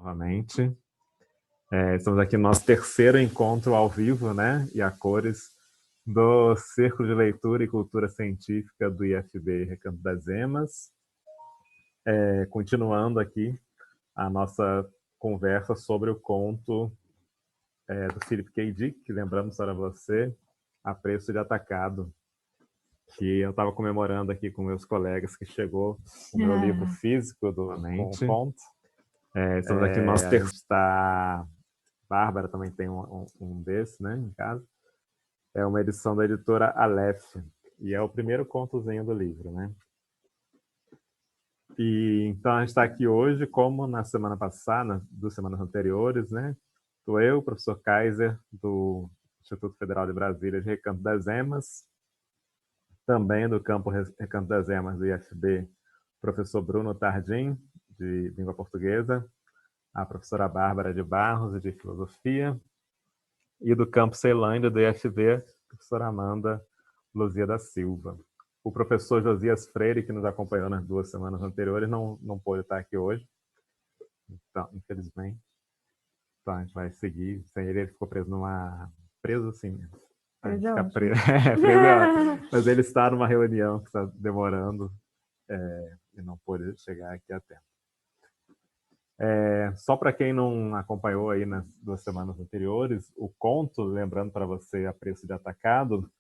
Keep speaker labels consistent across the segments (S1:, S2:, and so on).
S1: novamente. Estamos aqui no nosso terceiro encontro ao vivo, né, e a cores, do Círculo de Leitura e Cultura Científica do IFB Recanto das Emas. Continuando aqui a nossa conversa sobre o conto do Philip K. Dick, que lembramos para você, A Preço de Atacado, que eu estava comemorando aqui com meus colegas que chegou o meu livro físico do conto. Estamos aqui no nosso terceiro. Bárbara também tem um desse, né, em casa. É uma edição da editora Aleph, e é o primeiro contozinho do livro, né? E então a gente está aqui hoje, como na semana passada, duas semanas anteriores, né? Estou eu, o professor Kaiser, do Instituto Federal de Brasília de Recanto das Emas, também do campo Recanto das Emas do IFB, professor Bruno Tardim, de língua portuguesa, a professora Bárbara de Barros, de filosofia, e do campo Ceilândia, do IFB, a professora Amanda Luzia da Silva. O professor Josias Freire, que nos acompanhou nas duas semanas anteriores, não pôde estar aqui hoje, então, infelizmente. Então a gente vai seguir. Sem ele ficou preso Preso assim. Fica preso. Mas ele está numa reunião que está demorando e não pôde chegar aqui a tempo. Só para quem não acompanhou aí nas duas semanas anteriores, o conto, lembrando para você, A Preço de Atacado,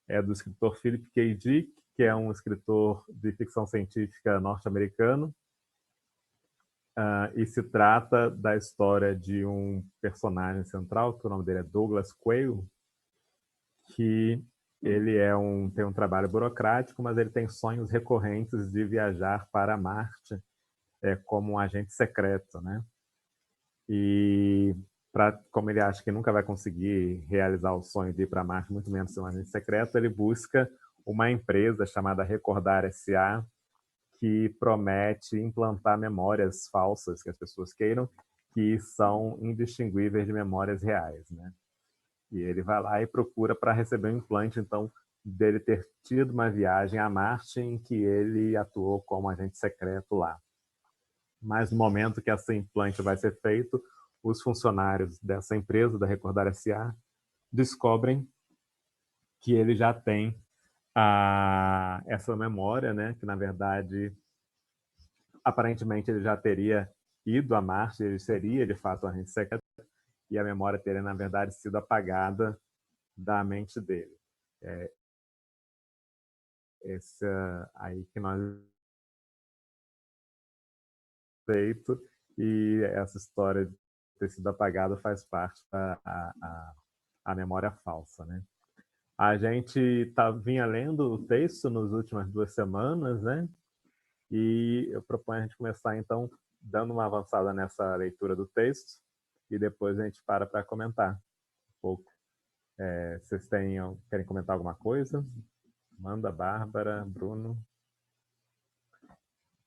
S1: é do escritor Philip K. Dick, que é um escritor de ficção científica norte-americano, e se trata da história de um personagem central, que o nome dele é Douglas Quayle, que ele tem um trabalho burocrático, mas ele tem sonhos recorrentes de viajar para Marte como um agente secreto, né? E como ele acha que nunca vai conseguir realizar o sonho de ir para Marte, muito menos ser um agente secreto, ele busca uma empresa chamada Recordar S.A., que promete implantar memórias falsas que as pessoas queiram, que são indistinguíveis de memórias reais, né? E ele vai lá e procura para receber um implante, então, dele ter tido uma viagem a Marte em que ele atuou como agente secreto lá. Mas no momento que esse implante vai ser feito, os funcionários dessa empresa, da Recordar S.A., descobrem que ele já tem essa memória, né? Que na verdade, aparentemente ele já teria ido a Marte, ele seria de fato um agente secreto, e a memória teria na verdade sido apagada da mente dele. Esse aí que nós feito, e essa história de ter sido apagada faz parte da memória falsa, né? A gente vinha lendo o texto nas últimas duas semanas, né? E eu proponho a gente começar, então, dando uma avançada nessa leitura do texto, e depois a gente para comentar um pouco. Vocês querem comentar alguma coisa? Manda, Bárbara, Bruno?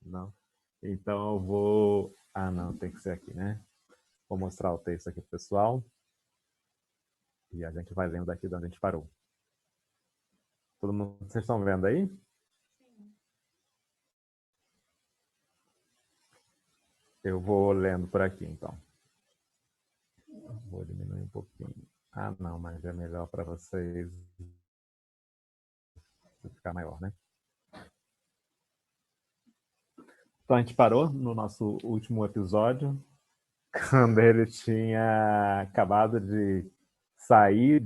S1: Não? Então eu vou... não, tem que ser aqui, né? Vou mostrar o texto aqui pro pessoal. E a gente vai lendo daqui de onde a gente parou. Todo mundo, vocês estão vendo aí? Eu vou lendo por aqui, então. Vou diminuir um pouquinho. Não, mas é melhor para vocês ficar maior, né? Então a gente parou no nosso último episódio, quando ele tinha acabado de sair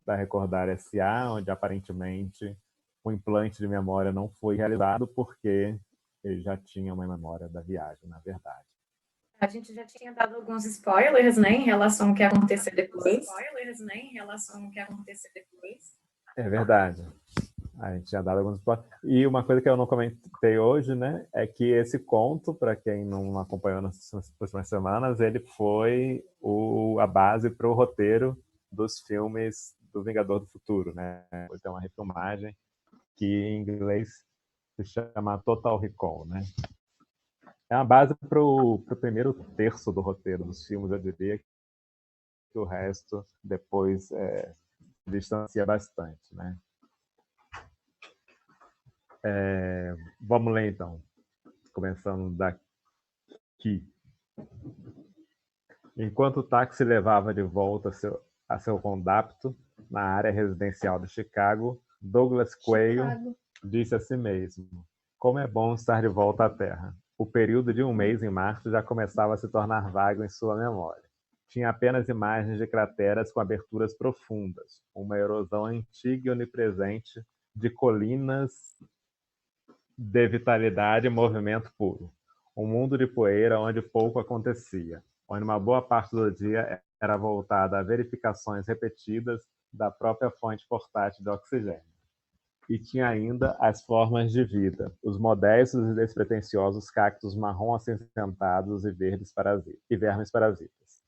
S1: da Recordar S.A., onde aparentemente o implante de memória não foi realizado porque ele já tinha uma memória da viagem, na verdade.
S2: A gente já tinha dado alguns spoilers, né, em relação ao que ia acontecer depois.
S1: É verdade. A gente tinha dado alguns spoilers. E uma coisa que eu não comentei hoje, né, é que esse conto, para quem não acompanhou nas últimas semanas, ele foi a base para o roteiro dos filmes do Vingador do Futuro, né? Ele tem uma refilmagem que em inglês se chama Total Recall, né? É uma base para o primeiro terço do roteiro dos filmes, eu diria, que o resto depois distancia bastante, né? Vamos ler, então. Começando daqui. Enquanto o táxi levava de volta a seu condapto na área residencial de Chicago, Douglas Quayle disse a si mesmo: como é bom estar de volta à Terra. O período de um mês em Marte já começava a se tornar vago em sua memória. Tinha apenas imagens de crateras com aberturas profundas, uma erosão antiga e onipresente de colinas de vitalidade e movimento puro. Um mundo de poeira onde pouco acontecia, onde uma boa parte do dia era voltada a verificações repetidas da própria fonte portátil de oxigênio. E tinha ainda as formas de vida, os modestos e despretensiosos cactos marrom acinzentados e vermes parasitas.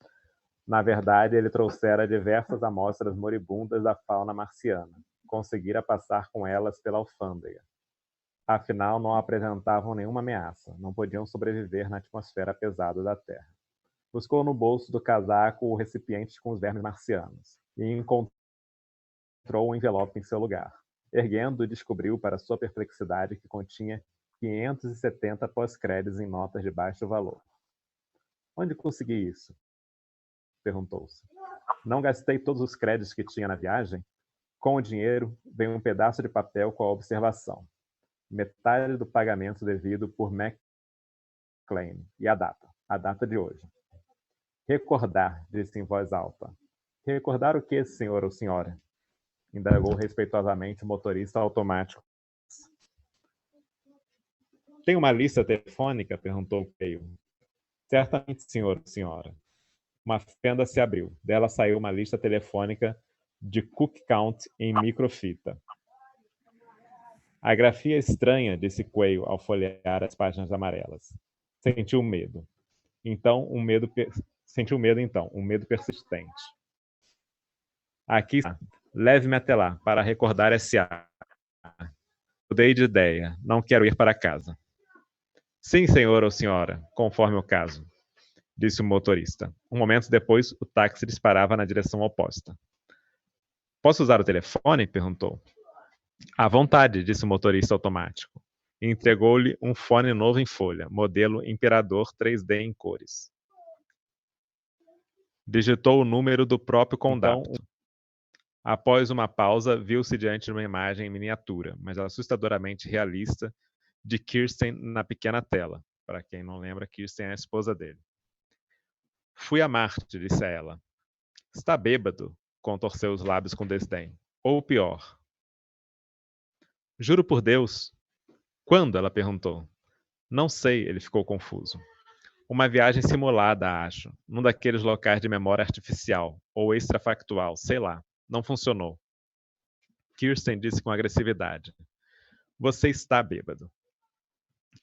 S1: Na verdade, ele trouxera diversas amostras moribundas da fauna marciana. Conseguira passar com elas pela alfândega. Afinal, não apresentavam nenhuma ameaça, não podiam sobreviver na atmosfera pesada da Terra. Buscou no bolso do casaco o recipiente com os vermes marcianos e encontrou um envelope em seu lugar. Erguendo, descobriu, para sua perplexidade, que continha 570 pós-créditos em notas de baixo valor. Onde consegui isso? Perguntou-se. Não gastei todos os créditos que tinha na viagem? Com o dinheiro, vem um pedaço de papel com a observação: metade do pagamento devido por McLean e a data de hoje. Recordar, disse em voz alta. Recordar o que, senhor ou senhora? Indagou respeitosamente o motorista automático. Tem uma lista telefônica? Perguntou Cale. Certamente, senhor ou senhora. Uma fenda se abriu. Dela saiu uma lista telefônica de Cook County em microfita. A grafia estranha, disse Quayle ao folhear as páginas amarelas. Sentiu medo. Sentiu medo, um medo persistente. Aqui está. Leve-me até lá, para recordar S.A. Mudei de ideia. Não quero ir para casa. Sim, senhor ou senhora, conforme o caso, disse o motorista. Um momento depois, o táxi disparava na direção oposta. Posso usar o telefone? Perguntou. À vontade, disse o motorista automático. E entregou-lhe um fone novo em folha, modelo Imperador 3D em cores. Digitou o número do próprio condapto. Após uma pausa, viu-se diante de uma imagem em miniatura, mas assustadoramente realista, de Kirsten na pequena tela. Para quem não lembra, Kirsten é a esposa dele. Fui a Marte, disse a ela. Está bêbado, contorceu os lábios com desdém. Ou pior. Juro por Deus. Quando? Ela perguntou. Não sei, ele ficou confuso. Uma viagem simulada, acho, num daqueles locais de memória artificial, ou extrafactual, sei lá. Não funcionou. Kirsten disse com agressividade. Você está bêbado.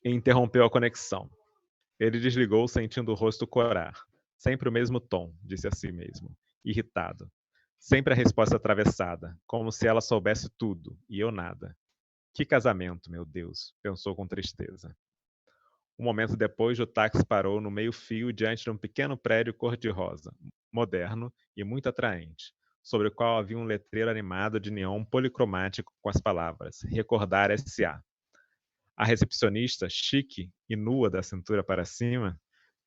S1: E interrompeu a conexão. Ele desligou, sentindo o rosto corar. Sempre o mesmo tom, disse a si mesmo, irritado. Sempre a resposta atravessada, como se ela soubesse tudo, e eu nada. Que casamento, meu Deus, pensou com tristeza. Um momento depois, o táxi parou no meio-fio diante de um pequeno prédio cor-de-rosa, moderno e muito atraente, sobre o qual havia um letreiro animado de neon policromático com as palavras Recordar S.A. A recepcionista, chique e nua da cintura para cima,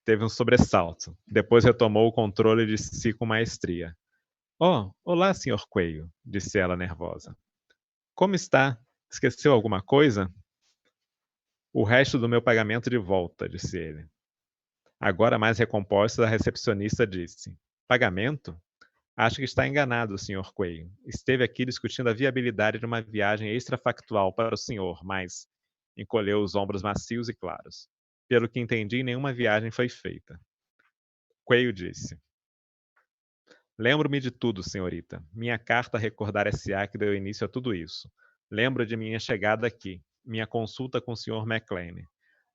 S1: teve um sobressalto. Depois retomou o controle de si com maestria. Oh, olá, Sr. Quayle, disse ela nervosa. Como está? Esqueceu alguma coisa? O resto do meu pagamento de volta, disse ele. Agora mais recomposta, a recepcionista disse. Pagamento? Acho que está enganado, Sr. Quayle. Esteve aqui discutindo a viabilidade de uma viagem extrafactual para o senhor, mas encolheu os ombros macios e claros. Pelo que entendi, nenhuma viagem foi feita. Quayle disse. Lembro-me de tudo, senhorita. Minha carta a recordar S.A. que deu início a tudo isso. Lembro de minha chegada aqui, minha consulta com o Sr. McLean.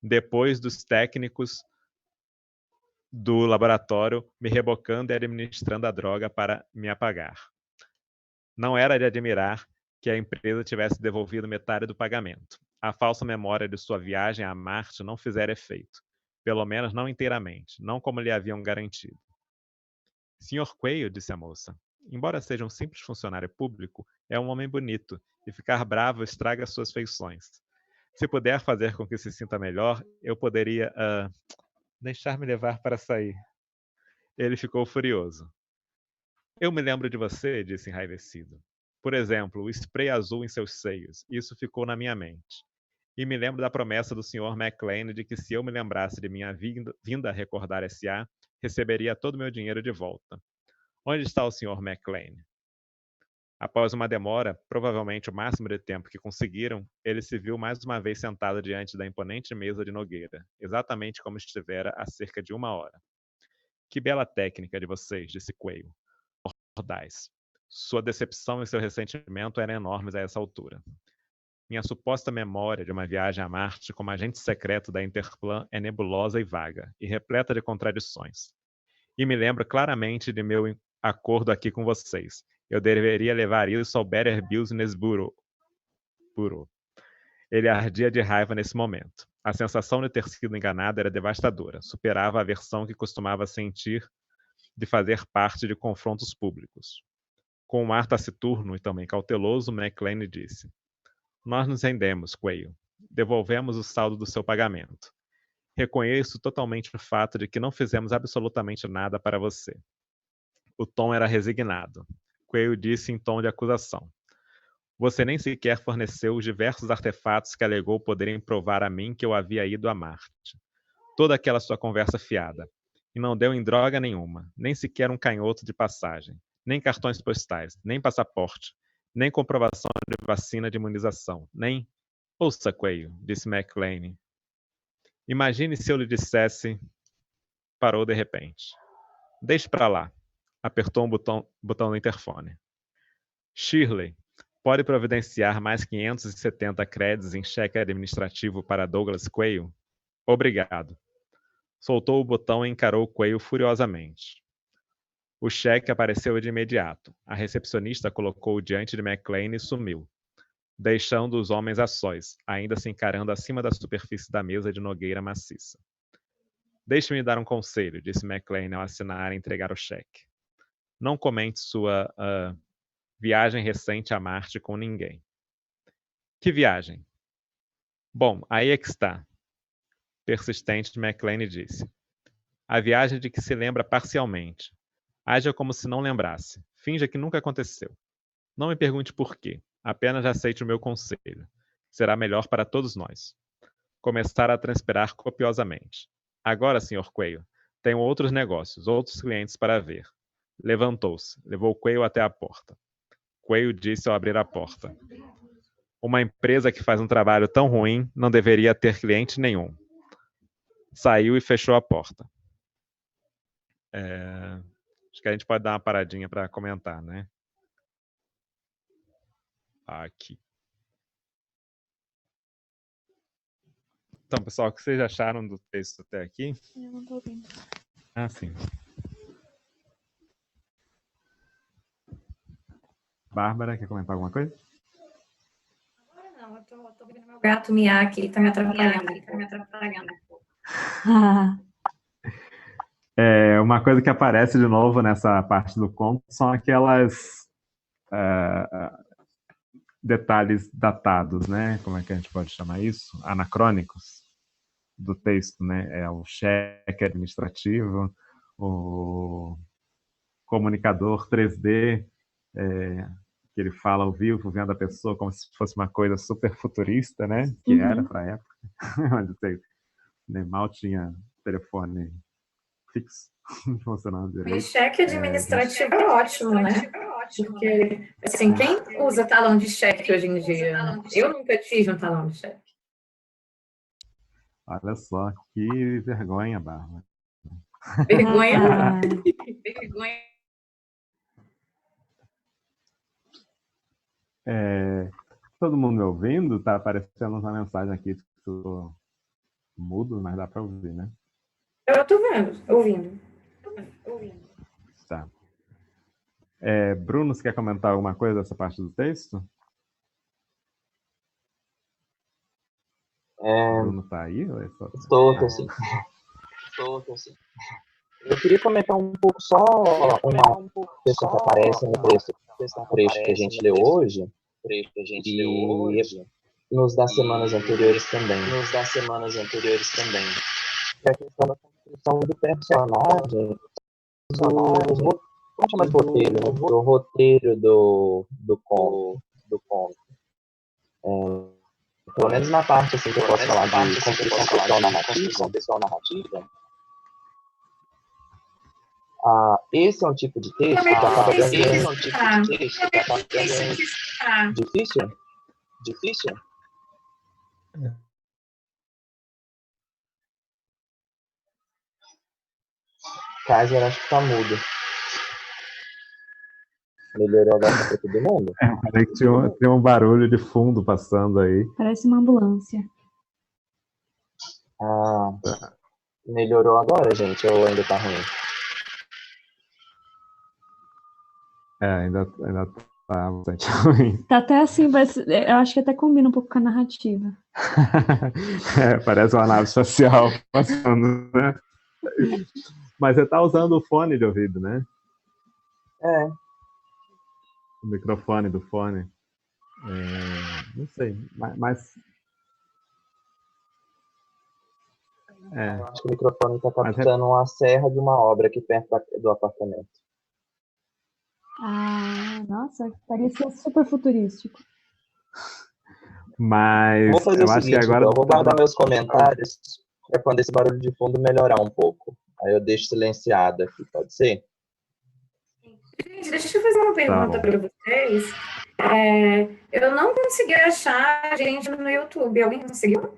S1: Depois dos técnicos do laboratório me rebocando e administrando a droga para me apagar. Não era de admirar que a empresa tivesse devolvido metade do pagamento. A falsa memória de sua viagem a Marte não fizera efeito. Pelo menos não inteiramente, não como lhe haviam garantido. Sr. Quayle, disse a moça, embora seja um simples funcionário público, é um homem bonito, e ficar bravo estraga suas feições. Se puder fazer com que se sinta melhor, eu poderia... deixar-me levar para sair. Ele ficou furioso. Eu me lembro de você, disse enraivecido. Por exemplo, o spray azul em seus seios. Isso ficou na minha mente. E me lembro da promessa do Sr. McLean de que se eu me lembrasse de minha vinda a recordar S.A., receberia todo o meu dinheiro de volta. Onde está o Sr. McLean? Após uma demora, provavelmente o máximo de tempo que conseguiram, ele se viu mais uma vez sentado diante da imponente mesa de Nogueira, exatamente como estivera há cerca de 1 hora. Que bela técnica de vocês, disse Quayle. Mordaz. Sua decepção e seu ressentimento eram enormes a essa altura. Minha suposta memória de uma viagem a Marte como agente secreto da Interplan é nebulosa e vaga, e repleta de contradições. E me lembro claramente de meu acordo aqui com vocês. Eu deveria levar isso ao Better Business Bureau. Ele ardia de raiva nesse momento. A sensação de ter sido enganado era devastadora. Superava a aversão que costumava sentir de fazer parte de confrontos públicos. Com um ar taciturno e também cauteloso, McLean disse: Nós nos rendemos, Quayle. Devolvemos o saldo do seu pagamento. Reconheço totalmente o fato de que não fizemos absolutamente nada para você. O tom era resignado. Quayle disse em tom de acusação. Você nem sequer forneceu os diversos artefatos que alegou poderem provar a mim que eu havia ido a Marte. Toda aquela sua conversa fiada. E não deu em droga nenhuma, nem sequer um canhoto de passagem, nem cartões postais, nem passaporte, nem comprovação de vacina de imunização, nem... Ouça, Quayle, disse McLean. Imagine se eu lhe dissesse... Parou de repente. Deixe para lá. Apertou um botão no interfone. Shirley, pode providenciar mais 570 créditos em cheque administrativo para Douglas Quayle? Obrigado. Soltou o botão e encarou Quayle furiosamente. O cheque apareceu de imediato. A recepcionista colocou-o diante de McLean e sumiu, deixando os homens a sós, ainda se encarando acima da superfície da mesa de nogueira maciça. Deixe-me dar um conselho, disse McLean ao assinar e entregar o cheque. Não comente sua viagem recente a Marte com ninguém. Que viagem? Bom, aí é que está. Persistente, McLean disse. A viagem de que se lembra parcialmente. Haja como se não lembrasse. Finja que nunca aconteceu. Não me pergunte por quê. Apenas aceite o meu conselho. Será melhor para todos nós. Começar a transpirar copiosamente. Agora, Sr. Quayle, tenho outros negócios, outros clientes para ver. Levantou-se, levou Quayle até a porta. Quayle disse ao abrir a porta. Uma empresa que faz um trabalho tão ruim não deveria ter cliente nenhum. Saiu e fechou a porta. Acho que a gente pode dar uma paradinha para comentar, né? Aqui. Então, pessoal, o que vocês acharam do texto até aqui?
S3: Eu não tô ouvindo.
S1: Ah, sim. Bárbara, quer comentar alguma coisa?
S2: Agora não, eu tô vendo meu gato miar aqui, tá me atrapalhando.
S1: Uma coisa que aparece de novo nessa parte do conto são aquelas detalhes datados, né? Como é que a gente pode chamar isso? Anacrônicos do texto, né? É o cheque administrativo, o comunicador 3D, que ele fala ao vivo, vendo a pessoa como se fosse uma coisa super futurista, né? Que era para a época, onde você mal tinha telefone fixo funcionando
S2: E
S1: direito.
S2: cheque administrativo é ótimo, né? Porque, assim, quem usa talão de cheque hoje em dia? Eu nunca tive um talão de cheque.
S1: Olha só, que vergonha, Bárbara.
S2: Vergonha não. Vergonha.
S1: Todo mundo me ouvindo? Tá aparecendo uma mensagem aqui que eu tô mudo, mas dá para ouvir, né?
S2: Eu tô vendo, ouvindo.
S1: Tá. Bruno, você quer comentar alguma coisa dessa parte do texto? Bruno tá aí? Ou é só...
S4: Estou sim. Eu queria comentar um pouco só uma questão que aparece no trecho que a gente leu hoje e nos das semanas anteriores também. Que é a questão da construção do personagem, vamos chamar de roteiro, né? Do roteiro do conto. Pelo menos na parte assim, que eu posso falar de construção pessoal narrativa, esse é um tipo de texto que acaba dando difícil? Difícil? Kaiser, acho que tá mudo. Melhorou agora para todo mundo?
S1: Peraí que tinha um barulho de fundo passando aí.
S3: Parece uma ambulância.
S4: Melhorou agora, gente? Ou ainda tá ruim?
S1: Ainda tá bastante ruim.
S3: Tá até assim, eu acho que até combina um pouco com a narrativa.
S1: Parece uma nave espacial passando, né? Mas você tá usando o fone de ouvido, né? O microfone do fone. Não sei, mas...
S4: Acho que o microfone tá captando uma serra de uma obra aqui perto do apartamento.
S3: Nossa, parecia super futurístico.
S1: Mas
S4: vou fazer
S1: eu
S4: o
S1: acho
S4: seguinte,
S1: que agora...
S4: então, eu vou guardar meus comentários para quando esse barulho de fundo melhorar um pouco. Aí eu deixo silenciado aqui, pode ser?
S2: Gente, deixa eu fazer uma pergunta para vocês. Eu não consegui achar a gente no YouTube. Alguém conseguiu?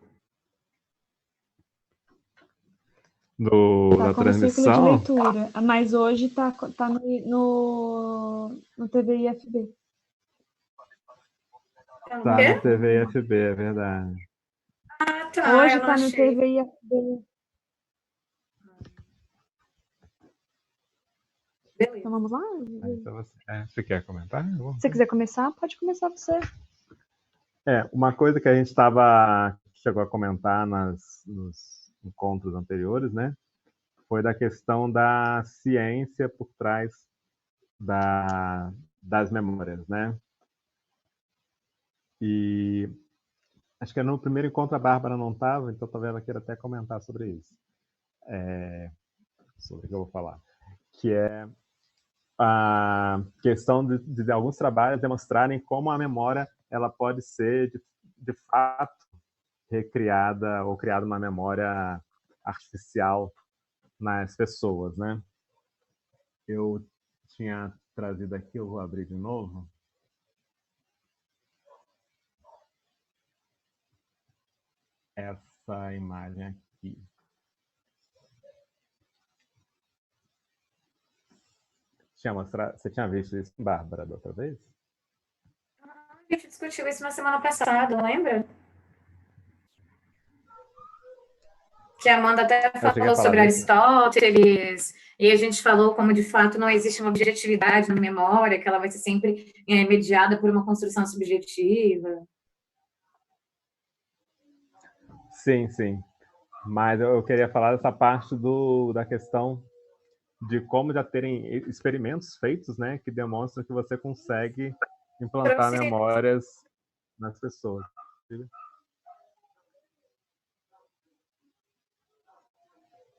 S1: Da
S3: como
S1: transmissão?
S3: círculo de leitura, mas hoje tá no TV IFB.
S1: Tá no TV IFB, é verdade.
S2: Tá.
S3: Hoje tá no TV IFB.
S2: Beleza.
S3: Então vamos lá?
S1: Então você quer comentar?
S3: Se você quiser começar, pode começar você.
S1: Uma coisa que a gente chegou a comentar nos encontros anteriores, né? Foi da questão da ciência por trás das memórias, né? E acho que no primeiro encontro a Bárbara não estava, então talvez ela queira até comentar sobre isso. Sobre o que eu vou falar. Que é a questão de alguns trabalhos demonstrarem como a memória ela pode ser, de fato, recriada ou criada uma memória artificial nas pessoas, né? Eu tinha trazido aqui, eu vou abrir de novo. Essa imagem aqui. Você tinha visto isso, Bárbara, da outra vez?
S2: A gente discutiu isso na semana passada, lembra? Que a Amanda até falou sobre Aristóteles, e a gente falou como, de fato, não existe uma objetividade na memória, que ela vai ser sempre mediada por uma construção subjetiva.
S1: Sim, sim. Mas eu queria falar dessa parte da questão de como já terem experimentos feitos, né, que demonstram que você consegue implantar memórias nas pessoas.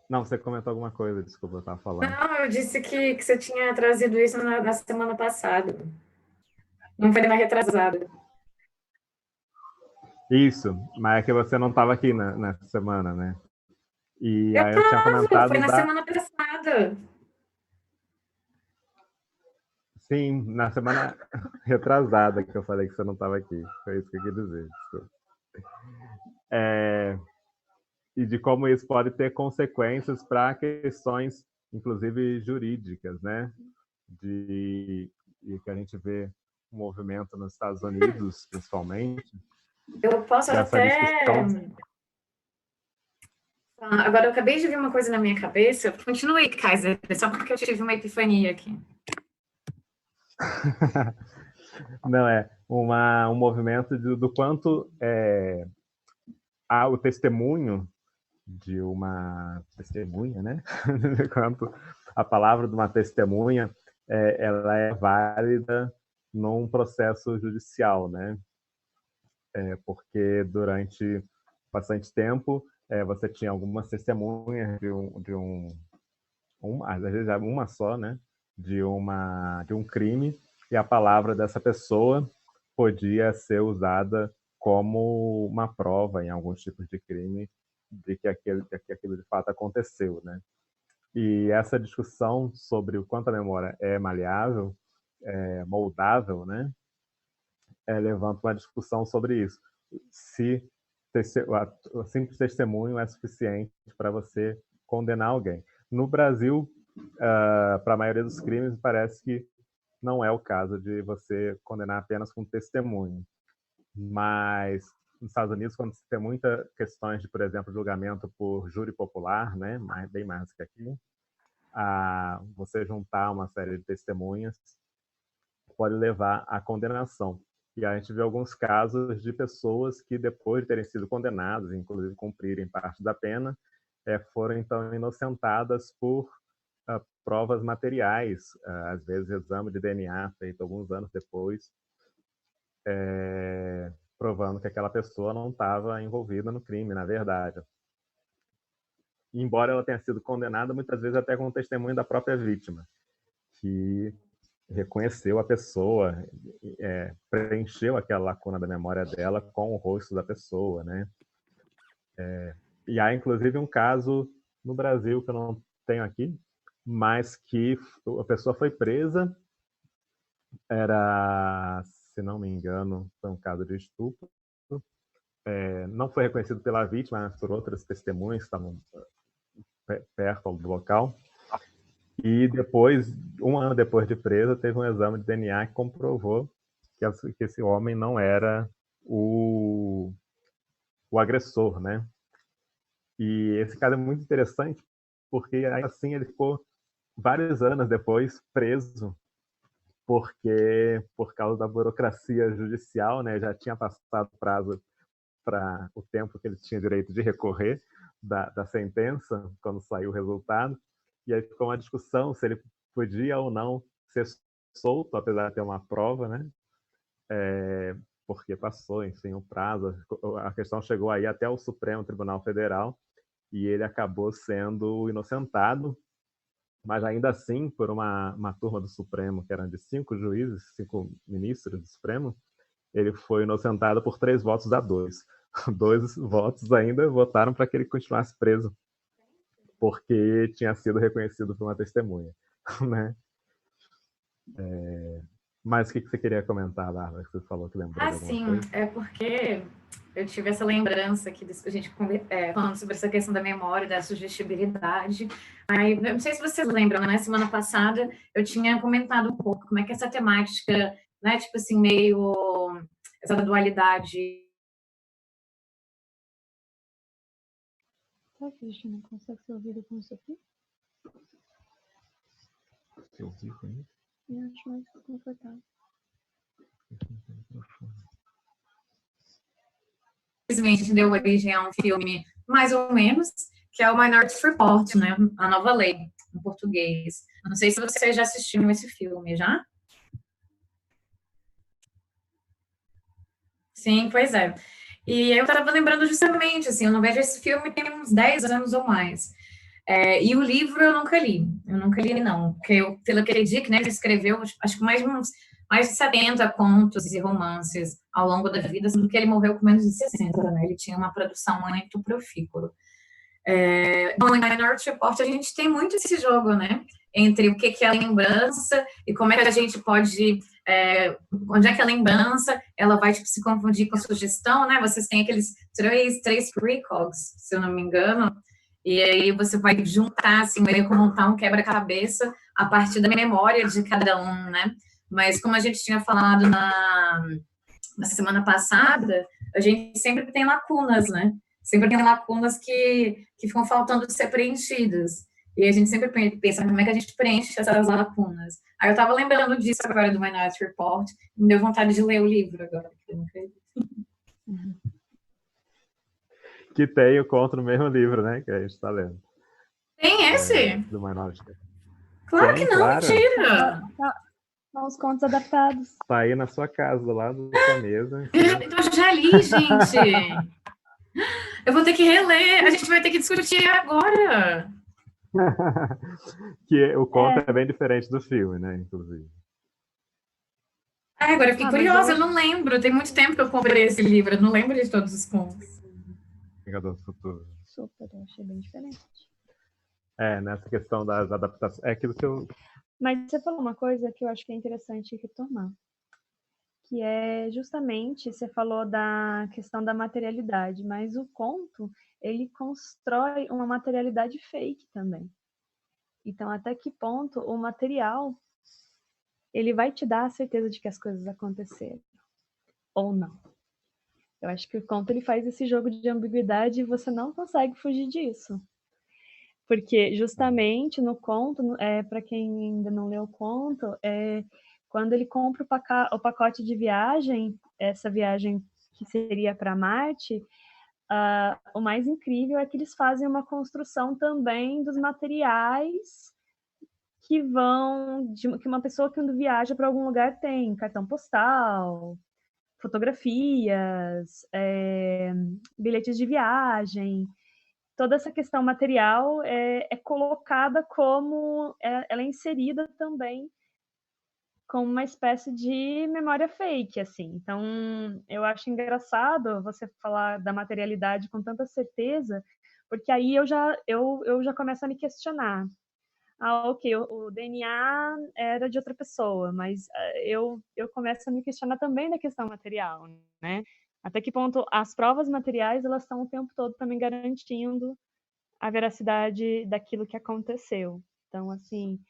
S1: Não, você comentou alguma coisa, desculpa, eu estava falando.
S2: Não, eu disse que você tinha trazido isso na semana passada. Não foi na retrasada.
S1: Isso, mas é que você não estava aqui nessa semana, né? E
S2: Eu
S1: aí eu tinha comentado...
S2: Foi na semana passada.
S1: Sim, na semana retrasada que eu falei que você não estava aqui. Foi isso que eu quis dizer. Desculpa. E de como isso pode ter consequências para questões, inclusive jurídicas, né? E que a gente vê um movimento nos Estados Unidos, principalmente.
S2: Eu posso até... Agora, eu acabei de ver uma coisa na minha cabeça. Continue, Kaiser, só porque eu tive uma epifania aqui.
S1: Não, um movimento do quanto o testemunho de uma testemunha, né? Quanto a palavra de uma testemunha ela é válida num processo judicial, né? Porque durante bastante tempo você tinha algumas testemunhas às vezes uma só, né, de um crime, e a palavra dessa pessoa podia ser usada como uma prova em alguns tipos de crime de que aquilo de fato aconteceu, né? E essa discussão sobre o quanto a memória é maleável, moldável, né, levanta uma discussão sobre isso. Se o simples testemunho é suficiente para você condenar alguém. No Brasil, para a maioria dos crimes, parece que não é o caso de você condenar apenas com testemunho. Mas nos Estados Unidos, quando você tem muitas questões de, por exemplo, julgamento por júri popular, né, bem mais do que aqui, você juntar uma série de testemunhas pode levar à condenação. E a gente vê alguns casos de pessoas que, depois de terem sido condenadas, inclusive cumprirem parte da pena, foram então inocentadas por provas materiais, às vezes exame de DNA feito alguns anos depois, provando que aquela pessoa não estava envolvida no crime, na verdade. E, embora ela tenha sido condenada, muitas vezes até com o testemunho da própria vítima, que reconheceu a pessoa, preencheu aquela lacuna da memória dela com o rosto da pessoa, né? E há, inclusive, um caso no Brasil, que eu não tenho aqui, mas que a pessoa foi presa, se não me engano, foi um caso de estupro, não foi reconhecido pela vítima, mas por outras testemunhas que estavam perto do local. E depois, um ano depois de presa, teve um exame de DNA que comprovou que esse homem não era o agressor, né? E esse caso é muito interessante, porque assim ele ficou vários anos depois preso, porque por causa da burocracia judicial, né, já tinha passado o prazo para o tempo que ele tinha direito de recorrer da sentença, quando saiu o resultado. E aí ficou uma discussão se ele podia ou não ser solto, apesar de ter uma prova, né? Porque passou, enfim, o prazo. A questão chegou aí até o Supremo Tribunal Federal e ele acabou sendo inocentado, mas ainda assim, por uma turma do Supremo, que eram de 5 juízes, 5 ministros do Supremo, ele foi inocentado por 3 votos a 2. 2 votos ainda votaram para que ele continuasse preso, porque tinha sido reconhecido por uma testemunha, né? Mas o que você queria comentar, Bárbara, que você falou que lembrou de alguma coisa?
S2: É porque eu tive essa lembrança aqui, a gente falando sobre essa questão da memória, da sugestibilidade. Aí, eu não sei se vocês lembram, né? Semana passada eu tinha comentado um pouco como é que essa temática, né, tipo assim, meio essa dualidade.
S3: Será que a gente não consegue ser ouvido com isso aqui?
S1: Você ouviu com isso?
S3: Eu acho mais confortável.
S2: Simplesmente deu origem a um filme, mais ou menos, que é o Minority Report, né? A Nova Lei, em português. Não sei se vocês já assistiram esse filme, já? Sim, pois é. E eu estava lembrando justamente, assim, eu não vejo esse filme tem uns 10 anos ou mais. E o livro eu nunca li, não, porque pelo que ele diz, né, ele escreveu, acho que mais de 70 contos e romances ao longo da vida, sendo que ele morreu com menos de 60, né, ele tinha uma produção muito profícua. Bom, em Minority Report a gente tem muito esse jogo, né, entre o que é a lembrança e como é que a gente pode, onde é que a lembrança, ela vai tipo, se confundir com a sugestão, né, vocês têm aqueles três precogs, se eu não me engano, e aí você vai juntar, assim, meio que montar um quebra-cabeça a partir da memória de cada um, né? Mas como a gente tinha falado na semana passada, a gente sempre tem lacunas, né? Sempre tem lacunas que ficam faltando ser preenchidas. E a gente sempre pensa como é que a gente preenche essas lacunas. Aí eu estava lembrando disso agora do Minority Report, me deu vontade de ler o livro agora, que eu não acredito.
S1: Que tem o conto no mesmo livro, né? Que a gente está lendo.
S2: Tem esse?
S1: Do Minority.
S2: Claro que não, claro. Mentira!
S3: São os contos adaptados.
S1: Tá aí na sua casa, do lado da sua mesa.
S2: Eu já li, gente! Eu vou ter que reler, a gente vai ter que discutir agora.
S1: Que o conto é bem diferente do filme, né, inclusive.
S2: Agora eu fiquei
S3: mas
S2: curiosa,
S3: eu
S2: eu não lembro. Tem muito tempo que eu comprei esse livro, eu não lembro de todos os contos.
S1: Vingador do Futuro.
S3: Super, eu achei bem diferente.
S1: Nessa questão das adaptações. É aquilo que eu.
S3: Mas você falou uma coisa que eu acho que é interessante retomar, que é justamente, você falou da questão da materialidade, mas o conto, ele constrói uma materialidade fake também. Então, até que ponto o material, ele vai te dar a certeza de que as coisas aconteceram, ou não. Eu acho que o conto, ele faz esse jogo de ambiguidade e você não consegue fugir disso. Porque justamente no conto, para quem ainda não leu o conto, quando ele compra o pacote de viagem, essa viagem que seria para Marte, o mais incrível é que eles fazem uma construção também dos materiais que que uma pessoa quando viaja para algum lugar tem, cartão postal, fotografias, bilhetes de viagem. Toda essa questão material é colocada como ela é inserida também como uma espécie de memória fake, assim. Então, eu acho engraçado você falar da materialidade com tanta certeza, porque aí eu já começo a me questionar. Ok, o DNA era de outra pessoa, mas eu começo a me questionar também da questão material, né? Até que ponto as provas materiais, elas estão o tempo todo também garantindo a veracidade daquilo que aconteceu. Então, assim,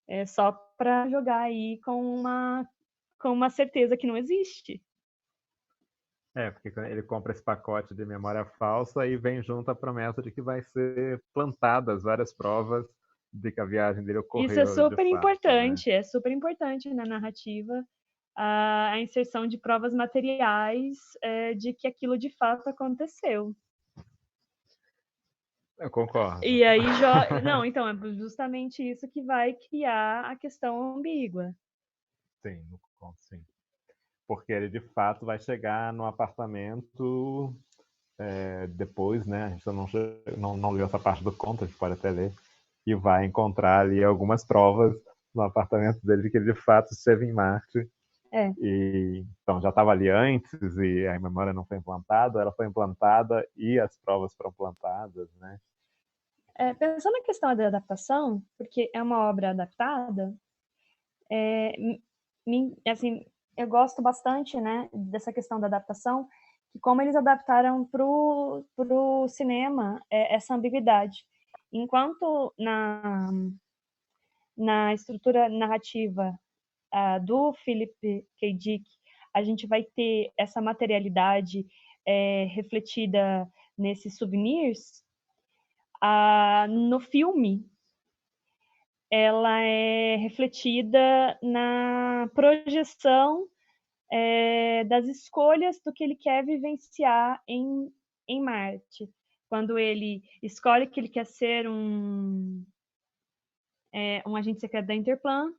S3: é só para jogar aí com uma certeza que não existe.
S1: Porque ele compra esse pacote de memória falsa e vem junto a promessa de que vai ser plantadas várias provas de que a viagem dele
S3: Isso é
S1: ocorreu de
S3: super
S1: fato, né?
S3: importante, é super importante na narrativa a inserção de provas materiais de que aquilo de fato aconteceu.
S1: Eu concordo.
S3: E aí, não, então, é justamente isso que vai criar a questão ambígua.
S1: Sim, no conto, sim. Porque ele de fato vai chegar no apartamento depois, né? A gente não leu essa parte do conto, a gente pode até ler, e vai encontrar ali algumas provas no apartamento dele de que ele de fato esteve em Marte. E, então já estava ali antes e a memória não foi implantada, ela foi implantada e as provas foram plantadas, né?
S3: Pensando na questão da adaptação, porque é uma obra adaptada, assim, eu gosto bastante, né, dessa questão da adaptação, que como eles adaptaram pro cinema essa ambiguidade. Enquanto na estrutura narrativa do Philip K. Dick, a gente vai ter essa materialidade refletida nesses souvenirs, no filme ela é refletida na projeção das escolhas do que ele quer vivenciar em Marte. Quando ele escolhe que ele quer ser um agente secreto da Interplan,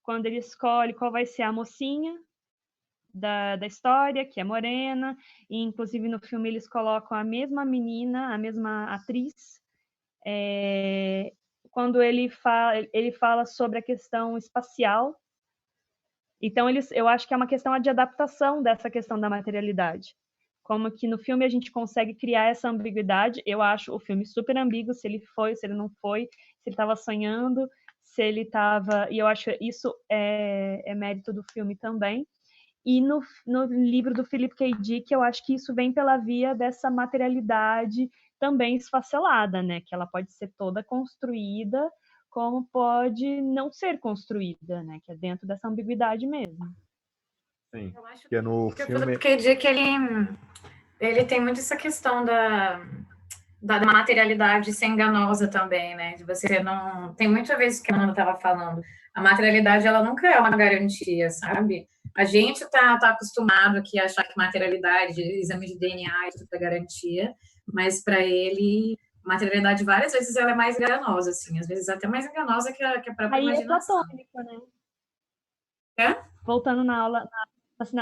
S3: quando ele escolhe qual vai ser a mocinha da história, que é morena, e inclusive no filme eles colocam a mesma menina, a mesma atriz, quando ele fala sobre a questão espacial. Então, eu acho que é uma questão de adaptação dessa questão da materialidade. Como que no filme a gente consegue criar essa ambiguidade. Eu acho o filme super ambíguo, se ele foi, se ele não foi, se ele estava sonhando, se ele estava... E eu acho isso é mérito do filme também. E no livro do Philip K. Dick, eu acho que isso vem pela via dessa materialidade também esfacelada, né? Que ela pode ser toda construída, como pode não ser construída, né? Que é dentro dessa ambiguidade mesmo.
S1: Sim,
S2: Eu acho
S1: que no
S2: que
S1: filme...
S2: porque que ele tem muito essa questão da materialidade ser enganosa também, né? De você não... Tem muitas vezes que a Ana estava falando, a materialidade, ela nunca é uma garantia, sabe? A gente tá acostumado aqui a achar que materialidade, exame de DNA, isso é garantia, mas para ele, materialidade, várias vezes, ela é mais enganosa, assim, às vezes até mais enganosa que a própria
S3: Aí
S2: imaginação.
S3: É platônico, né? Voltando na aula,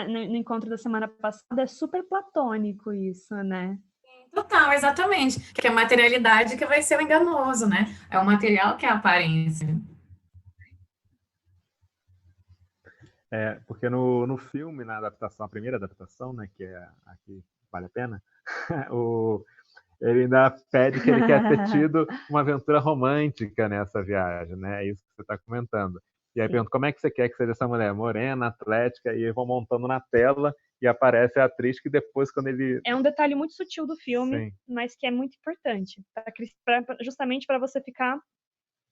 S3: no encontro da semana passada, é super platônico isso, né?
S2: Total, exatamente. Que é a materialidade que vai ser o enganoso, né? É o material que é a aparência.
S1: Porque no filme, na adaptação, a primeira adaptação, né, que é a que vale a pena, ele ainda pede que ele quer ter tido uma aventura romântica nessa viagem, né? É isso que você está comentando. E aí pergunta, como é que você quer que seja essa mulher? Morena, atlética, e vão montando na tela e aparece a atriz que depois, quando ele...
S3: É um detalhe muito sutil do filme,
S1: Sim.
S3: mas que é muito importante, justamente para você ficar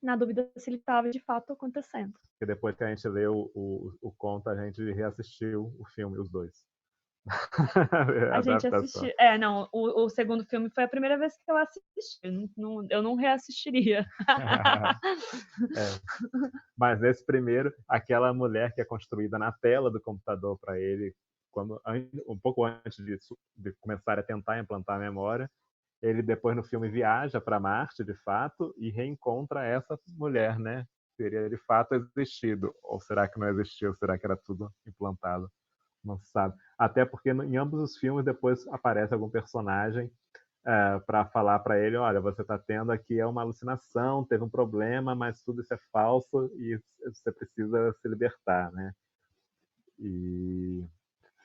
S3: na dúvida se ele estava de fato acontecendo.
S1: Porque depois que a gente leu o conto, a gente reassistiu o filme, os dois.
S3: A gente assistiu. Não, o segundo filme foi a primeira vez que eu assisti. Eu não reassistiria.
S1: Mas nesse primeiro, aquela mulher que é construída na tela do computador para ele, um pouco antes de começar a tentar implantar a memória, ele depois no filme viaja para Marte, de fato, e reencontra essa mulher, né? Teria de fato existido. Ou será que não existiu? Será que era tudo implantado? Não se sabe. Até porque em ambos os filmes depois aparece algum personagem para falar para ele, olha, você está tendo aqui uma alucinação, teve um problema, mas tudo isso é falso e você precisa se libertar, né? E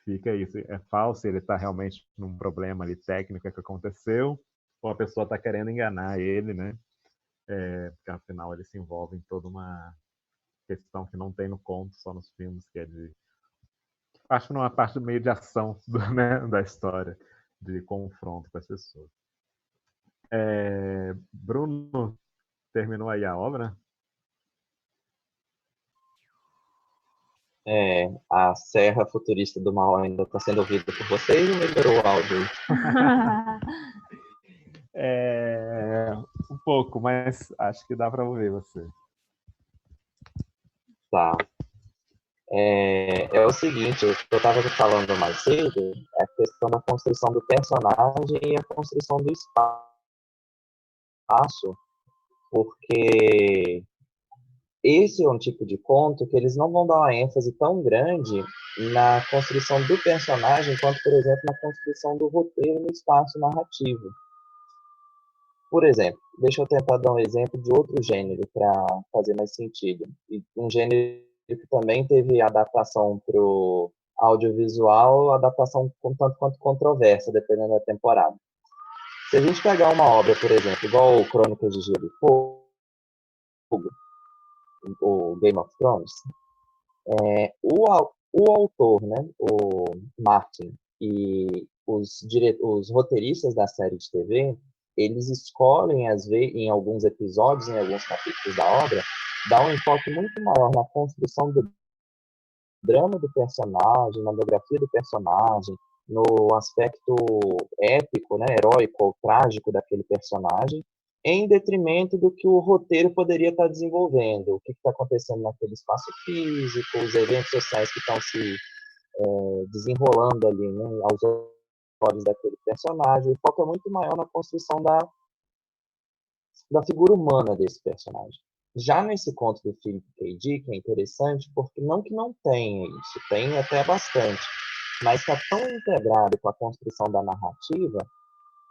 S1: fica isso, é falso, ele está realmente num problema ali técnico que aconteceu, ou a pessoa está querendo enganar ele, né? Porque afinal ele se envolve em toda uma questão que não tem no conto, só nos filmes, que é de... Acho numa parte meio de ação né, da história, de confronto com as pessoas. Bruno, terminou aí a obra?
S4: A Serra Futurista do Mal ainda está sendo ouvida por vocês ou melhorou o áudio?
S1: Um pouco, mas acho que dá para ouvir você.
S4: Tá. É o seguinte, o que eu estava falando mais cedo é a questão da construção do personagem e a construção do espaço, porque esse é um tipo de conto que eles não vão dar uma ênfase tão grande na construção do personagem quanto, por exemplo, na construção do roteiro no espaço narrativo. Por exemplo, deixa eu tentar dar um exemplo de outro gênero para fazer mais sentido. E um gênero que também teve adaptação para o audiovisual, adaptação um tanto quanto controversa, dependendo da temporada. Se a gente pegar uma obra, por exemplo, igual o Crônicas de Gelo e Fogo, o Game of Thrones, o autor, né, o Martin, e os roteiristas da série de TV, eles escolhem, às vezes, em alguns episódios, em alguns capítulos da obra, dar um enfoque muito maior na construção do drama do personagem, na biografia do personagem, no aspecto épico, né, heróico ou trágico daquele personagem, em detrimento do que o roteiro poderia estar desenvolvendo, o que está acontecendo naquele espaço físico, os eventos sociais que estão se desenrolando ali, né, aos olhos daquele personagem. O foco é muito maior na construção da figura humana desse personagem. Já nesse conto do Philip K. Dick é interessante porque não que não tenha isso, tem até bastante, mas está tão integrado com a construção da narrativa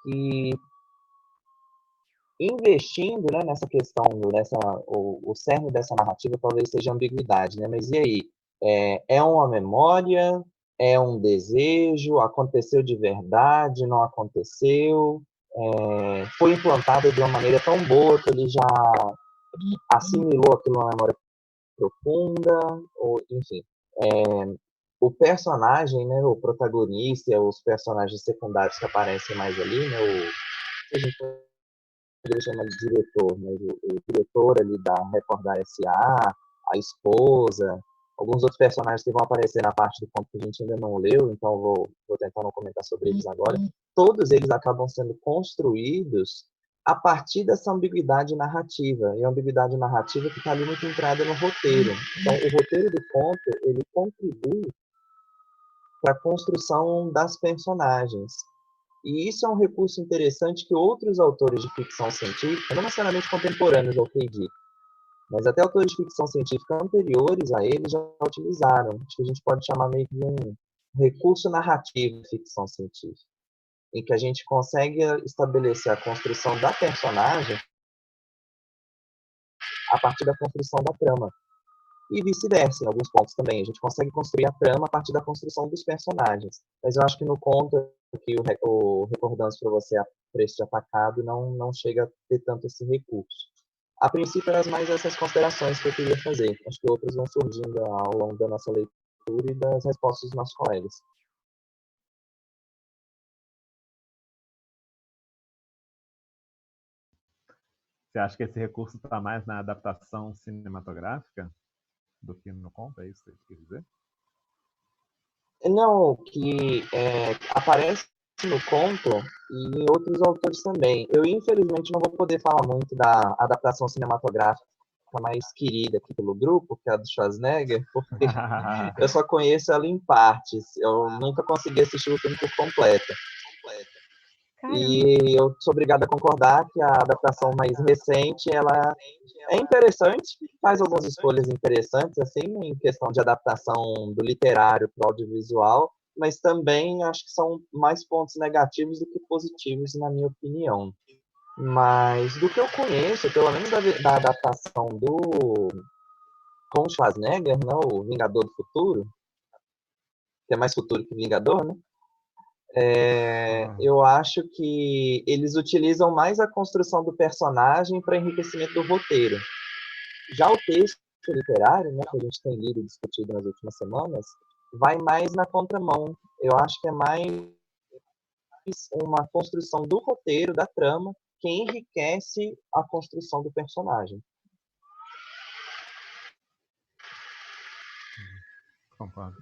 S4: que investindo, né, nessa questão, o cerne dessa narrativa talvez seja a ambiguidade, né? Mas e aí? É uma memória? É um desejo? Aconteceu de verdade? Não aconteceu? Foi implantado de uma maneira tão boa que ele já assimilou aquilo numa memória profunda? Ou, enfim, o personagem, né, o protagonista, os personagens secundários que aparecem mais ali, né, a gente ele chama de diretor, né? O diretor ali da Record da SA, a esposa, alguns outros personagens que vão aparecer na parte do conto que a gente ainda não leu, então vou tentar não comentar sobre eles agora. Todos eles acabam sendo construídos a partir dessa ambiguidade narrativa, e a ambiguidade narrativa que está ali muito entrada no roteiro. Então, o roteiro do conto, ele contribui para a construção das personagens. E isso é um recurso interessante que outros autores de ficção científica, não necessariamente contemporâneos ao K.D., mas até autores de ficção científica anteriores a ele já utilizaram. Acho que a gente pode chamar meio que de um recurso narrativo de ficção científica. em que a gente consegue estabelecer a construção da personagem a partir da construção da trama. E vice-versa, em alguns pontos também. A gente consegue construir a trama a partir da construção dos personagens. Mas eu acho que no conto que o Recordando para você a Preço de Atacado não chega a ter tanto esse recurso. A princípio, eram mais essas considerações que eu queria fazer. Acho que outras vão surgindo ao longo da nossa leitura e das respostas dos nossos colegas.
S1: Você acha que esse recurso está mais na adaptação cinematográfica do que no conto? É isso que você quer dizer?
S4: Não, que aparece no conto e em outros autores também. Eu, infelizmente, não vou poder falar muito da adaptação cinematográfica mais querida aqui pelo grupo, que é a do Schwarzenegger, porque eu só conheço ela em partes. Eu nunca consegui assistir o filme por completo.
S3: Caramba.
S4: E eu sou obrigado a concordar que a adaptação mais recente, ela é interessante, faz algumas escolhas interessantes, assim, em questão de adaptação do literário para o audiovisual, mas também acho que são mais pontos negativos do que positivos, na minha opinião. Mas do que eu conheço, pelo menos da adaptação com o Schwarzenegger, né, o Vingador do Futuro, que é mais futuro que Vingador, né? Eu acho que eles utilizam mais a construção do personagem para enriquecimento do roteiro. Já o texto literário, né, que a gente tem lido e discutido nas últimas semanas, vai mais na contramão. Eu acho que é mais uma construção do roteiro, da trama, que enriquece a construção do personagem.
S1: Concordo.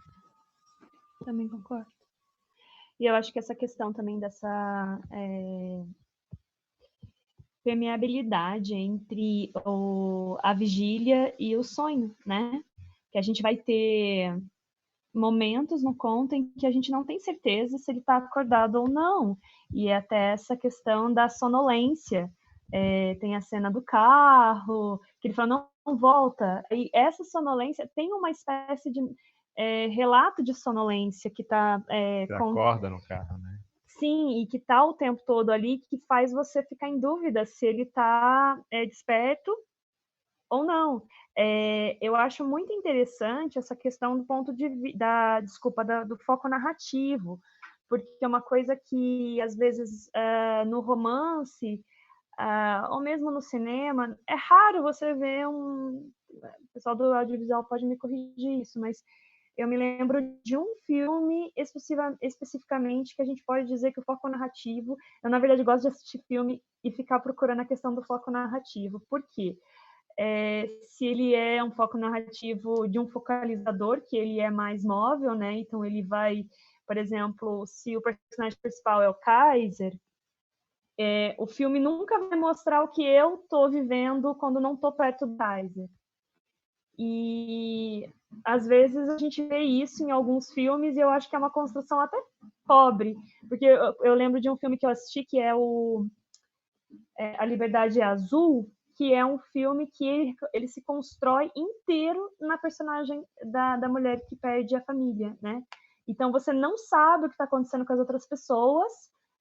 S3: Também concordo. E eu acho que essa questão também dessa permeabilidade entre a vigília e o sonho, né? Que a gente vai ter momentos no conto em que a gente não tem certeza se ele está acordado ou não. E até essa questão da sonolência. Tem a cena do carro, que ele fala, não volta. E essa sonolência tem uma espécie de relato de sonolência que está...
S1: Você acorda no carro, né?
S3: Sim, e que está o tempo todo ali, que faz você ficar em dúvida se ele está desperto ou não. Eu acho muito interessante essa questão do ponto do foco narrativo, porque é uma coisa que, às vezes, no romance, ou mesmo no cinema, é raro você ver o pessoal do audiovisual pode me corrigir isso, mas eu me lembro de um filme especificamente que a gente pode dizer que o foco narrativo... Eu, na verdade, gosto de assistir filme e ficar procurando a questão do foco narrativo. Por quê? Se ele é um foco narrativo de um focalizador, que ele é mais móvel, né? Então ele vai, por exemplo, se o personagem principal é o Kaiser, o filme nunca vai mostrar o que eu estou vivendo quando não estou perto do Kaiser. E às vezes a gente vê isso em alguns filmes e eu acho que é uma construção até pobre, porque eu lembro de um filme que eu assisti que é A Liberdade é Azul, que é um filme que ele se constrói inteiro na personagem da mulher que perde a família, né? Então você não sabe o que está acontecendo com as outras pessoas,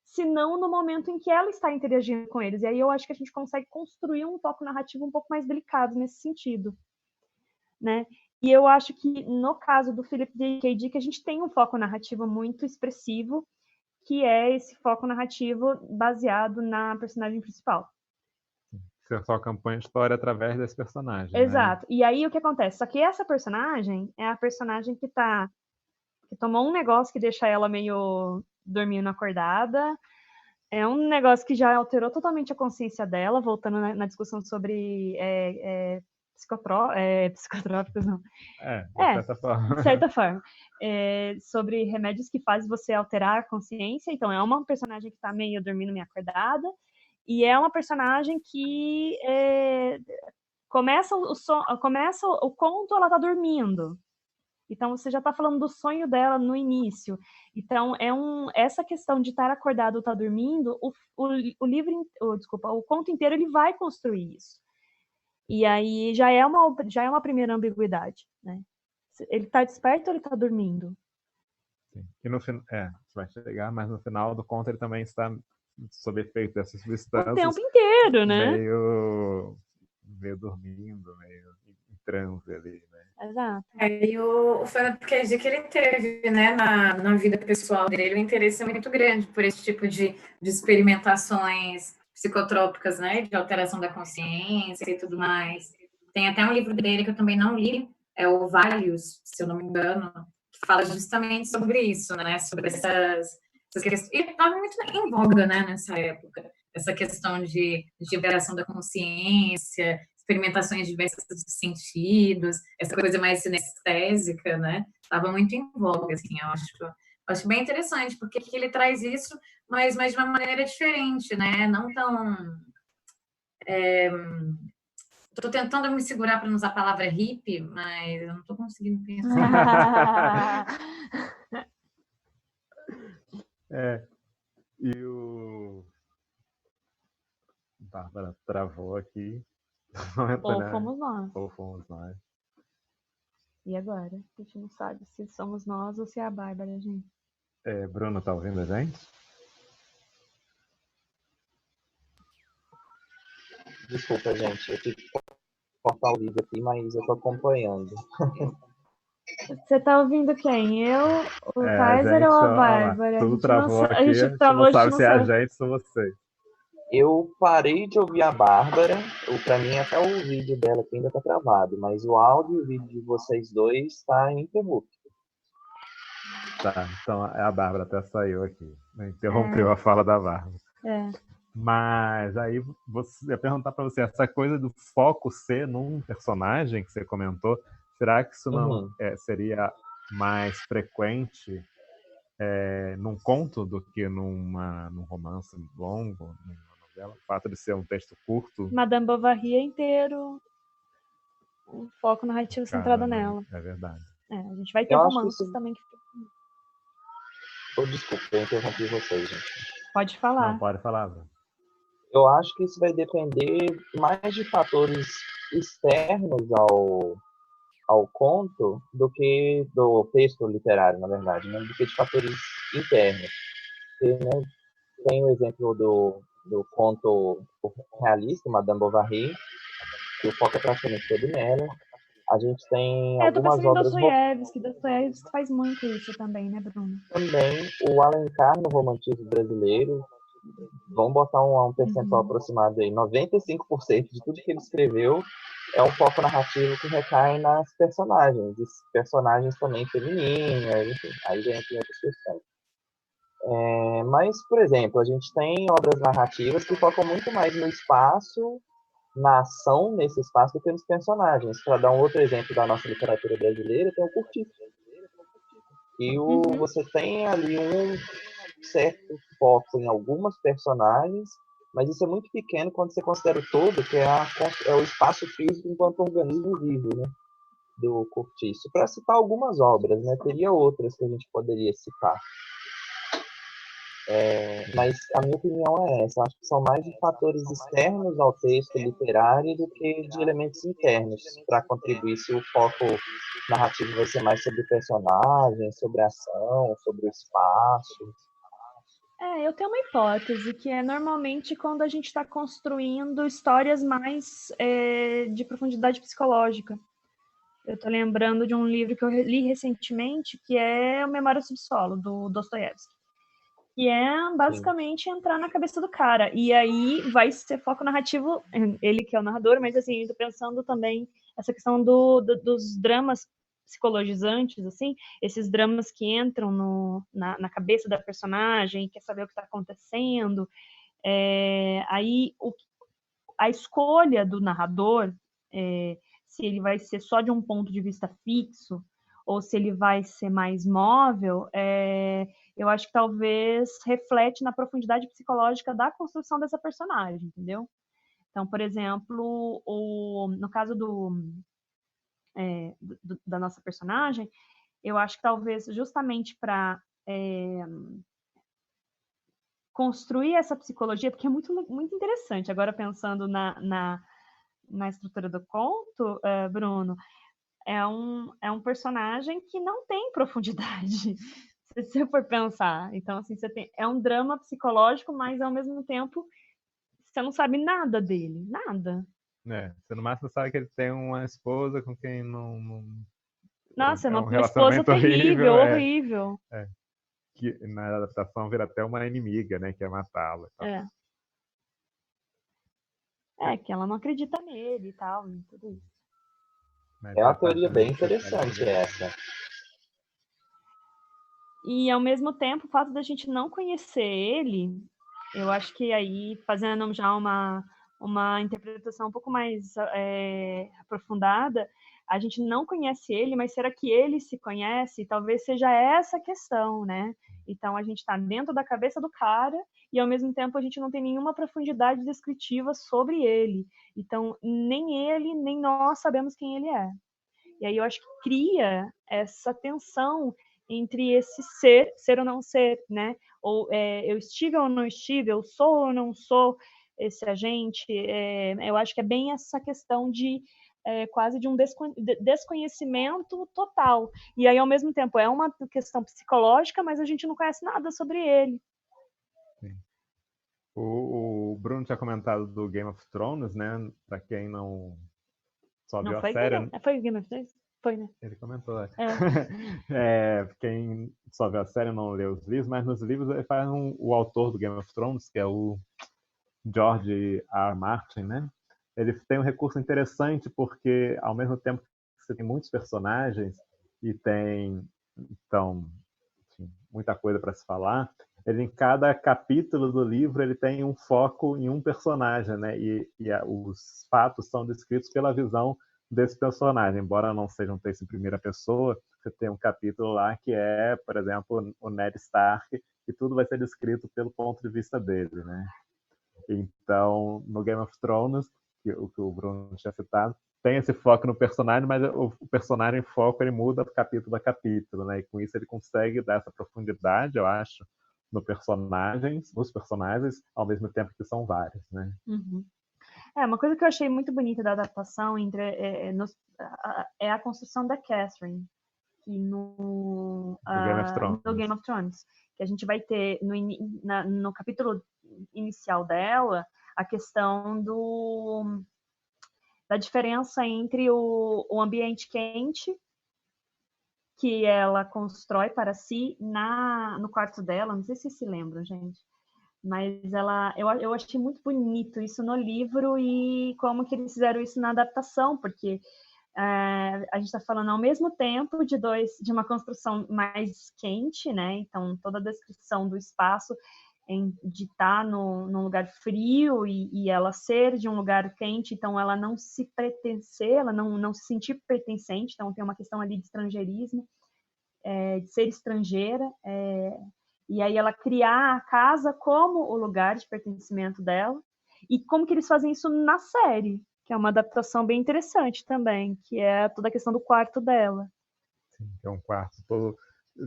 S3: senão no momento em que ela está interagindo com eles. E aí eu acho que a gente consegue construir um toque narrativo um pouco mais delicado nesse sentido, né? E eu acho que no caso do Philip K. Dick, a gente tem um foco narrativo muito expressivo, que é esse foco narrativo baseado na personagem principal.
S1: Você só acompanha a história através desse personagem,
S3: Exato.
S1: né?
S3: E aí o que acontece? Só que essa personagem é a personagem que tomou um negócio que deixa ela meio dormindo acordada. É um negócio que já alterou totalmente a consciência dela, voltando na discussão sobre psicotrópicos, não.
S1: De certa forma.
S3: De certa forma. Sobre remédios que fazem você alterar a consciência. Então, é uma personagem que está meio dormindo, meio acordada. E é uma personagem que começa o conto, ela está dormindo. Então, você já está falando do sonho dela no início. Então, essa questão de estar acordado ou estar dormindo, o conto inteiro ele vai construir isso. E aí já é uma primeira ambiguidade, né? Ele está desperto ou ele está dormindo?
S1: Sim. E no vai chegar, mas no final do conto ele também está sob efeito dessas substâncias.
S3: O tempo inteiro, né?
S1: Meio dormindo, meio em transe ali, né?
S3: Exato.
S2: E o Fernando que ele teve, né, na vida pessoal dele, o interesse é muito grande por esse tipo de experimentações psicotrópicas, né, de alteração da consciência e tudo mais. Tem até um livro dele que eu também não li, é o Valios, se eu não me engano, que fala justamente sobre isso, né, sobre essas questões. E estava muito em voga, né, nessa época, essa questão de liberação da consciência, experimentações diversas dos sentidos, essa coisa mais sinestésica, né? Estava muito em voga, assim, eu acho bem interessante, porque ele traz isso, mas de uma maneira diferente, né? Não tão... Estou tentando me segurar para não usar a palavra hippie, mas eu não estou conseguindo pensar.
S1: E o... Bárbara travou aqui.
S3: Ou fomos nós.
S1: Ou fomos nós.
S3: E agora? A gente não sabe se somos nós ou se é a Bárbara, gente.
S1: Bruno, tá ouvindo a gente?
S4: Desculpa, gente, eu tive que cortar o vídeo aqui, mas eu tô acompanhando.
S3: Você tá ouvindo quem? Eu, o
S1: A
S3: Kaiser
S1: gente,
S3: ou a
S1: ó lá,
S3: Bárbara?
S1: tudo travou aqui,
S3: a
S1: a
S3: gente
S1: gente
S3: travou,
S1: não sabe se é a gente ou vocês.
S4: Eu parei de ouvir a Bárbara, pra mim até o vídeo dela aqui ainda tá travado, mas o áudio e o vídeo de vocês dois está ininterrupto.
S1: Tá, então a Bárbara até saiu aqui. Interrompeu a fala da Bárbara. Mas aí eu ia perguntar para você, essa coisa do foco ser num personagem que você comentou, será que isso não seria mais frequente num conto do que num romance longo, numa novela? O fato de ser um texto curto.
S3: Madame Bovary é inteiro um foco narrativo centrado nela.
S1: É verdade.
S3: A gente vai ter romances também que...
S4: Desculpa, eu interrompi vocês, gente.
S3: Pode falar.
S1: Não, pode falar, Bruno.
S4: Eu acho que isso vai depender mais de fatores externos ao conto do que do texto literário, na verdade, né? Do que de fatores internos. Porque, né, tem o exemplo do conto realista, Madame Bovary, que o foco é praticamente todo nela. A gente tem
S3: eu tô
S4: algumas
S3: pensando em
S4: obras...
S3: Dostoiévski faz muito isso também, né, Bruno?
S4: Também o Alencar no romantismo brasileiro, vamos botar um percentual aproximado aí, 95% de tudo que ele escreveu é um foco narrativo que recai nas personagens, e personagens também femininas, enfim, aí vem aqui outras questões. Mas, por exemplo, a gente tem obras narrativas que focam muito mais no espaço, na ação nesse espaço do que nos personagens. Para dar um outro exemplo da nossa literatura brasileira, tem o Curtiço. E você tem ali um certo foco em algumas personagens, mas isso é muito pequeno quando você considera o todo, que é o espaço físico enquanto organismo vivo, né, do Curtiço. Para citar algumas obras, né, teria outras que a gente poderia citar. Mas a minha opinião é essa. Acho que são mais de fatores externos ao texto literário do que de elementos internos para contribuir se o foco narrativo vai ser mais sobre personagens, sobre ação, sobre o espaço.
S3: Eu tenho uma hipótese, que é normalmente quando a gente está construindo histórias mais de profundidade psicológica. Eu estou lembrando de um livro que eu li recentemente, que é o Memória do Subsolo, do Dostoiévski. Que é basicamente entrar na cabeça do cara. E aí vai ser foco narrativo, ele que é o narrador, mas assim, eu tô pensando também essa questão dos dramas psicologizantes, assim, esses dramas que entram na cabeça da personagem, quer saber o que está acontecendo. Aí a escolha do narrador, se ele vai ser só de um ponto de vista fixo, ou se ele vai ser mais móvel, eu acho que talvez reflete na profundidade psicológica da construção dessa personagem, entendeu? Então, por exemplo, no caso da nossa personagem, eu acho que talvez justamente para construir essa psicologia, porque é muito, muito interessante, agora pensando na estrutura do conto, Bruno, é um personagem que não tem profundidade. se você for pensar. Então, assim, é um drama psicológico, mas ao mesmo tempo você não sabe nada dele, nada.
S1: Você no máximo sabe que ele tem uma esposa com quem não
S3: Nossa, é
S1: é um
S3: uma esposa
S1: relacionamento
S3: terrível,
S1: horrível,
S3: horrível.
S1: que na adaptação vira até uma inimiga, né, que é matá-la.
S3: É. É, que ela não acredita nele e tal, e tudo isso.
S1: Mas
S4: É uma
S1: essa
S4: teoria bem
S1: dinâmica pode
S4: interessante
S1: ser-
S4: essa.
S3: E, ao mesmo tempo, o fato da gente não conhecer ele, eu acho que aí, fazendo já uma interpretação um pouco mais aprofundada, a gente não conhece ele, mas será que ele se conhece? Talvez seja essa a questão, né? Então, a gente está dentro da cabeça do cara e, ao mesmo tempo, a gente não tem nenhuma profundidade descritiva sobre ele. Então, nem ele, nem nós sabemos quem ele é. E aí eu acho que cria essa tensão entre esse ser ou não ser, né? Ou eu estive ou não estive, eu sou ou não sou esse agente. Eu acho que é bem essa questão de quase de um desconhecimento total. E aí, ao mesmo tempo, é uma questão psicológica, mas a gente não conhece nada sobre ele.
S1: Sim. O Bruno tinha comentado do Game of Thrones, né? Para quem não só viu
S3: Não
S1: a
S3: foi?
S1: série,
S3: Foi Game of Thrones? Foi, né?
S1: ele comentou.
S3: É.
S1: Quem só viu a série não leu os livros, mas nos livros ele faz o autor do Game of Thrones, que é o George R. Martin, né? Ele tem um recurso interessante porque, ao mesmo tempo que você tem muitos personagens e tem, então, enfim, muita coisa para se falar, ele, em cada capítulo do livro ele tem um foco em um personagem, né? Os fatos são descritos pela visão desse personagem, embora não seja um texto em primeira pessoa. Você tem um capítulo lá que é, por exemplo, o Ned Stark, e tudo vai ser descrito pelo ponto de vista dele, né? Então, no Game of Thrones, o que o Bruno tinha citado, tem esse foco no personagem, mas o personagem em foco ele muda capítulo a capítulo, né? E com isso ele consegue dar essa profundidade, eu acho, nos personagens, ao mesmo tempo que são vários, né?
S3: Uhum. Uma coisa que eu achei muito bonita da adaptação é a construção da Catherine, que no Game of Thrones, que a gente vai ter no capítulo inicial dela a questão da diferença entre o ambiente quente que ela constrói para si no quarto dela. Não sei se se lembram, gente. Mas eu achei muito bonito isso no livro e como que eles fizeram isso na adaptação, porque a gente está falando ao mesmo tempo de uma construção mais quente, né? Então, toda a descrição do espaço de estar num lugar frio e ela ser de um lugar quente, então ela não se pertencer, ela não se sentir pertencente, então tem uma questão ali de estrangeirismo, de ser estrangeira, e aí ela criar a casa como o lugar de pertencimento dela, e como que eles fazem isso na série, que é uma adaptação bem interessante também, que é toda a questão do quarto dela.
S1: Sim, é um quarto todo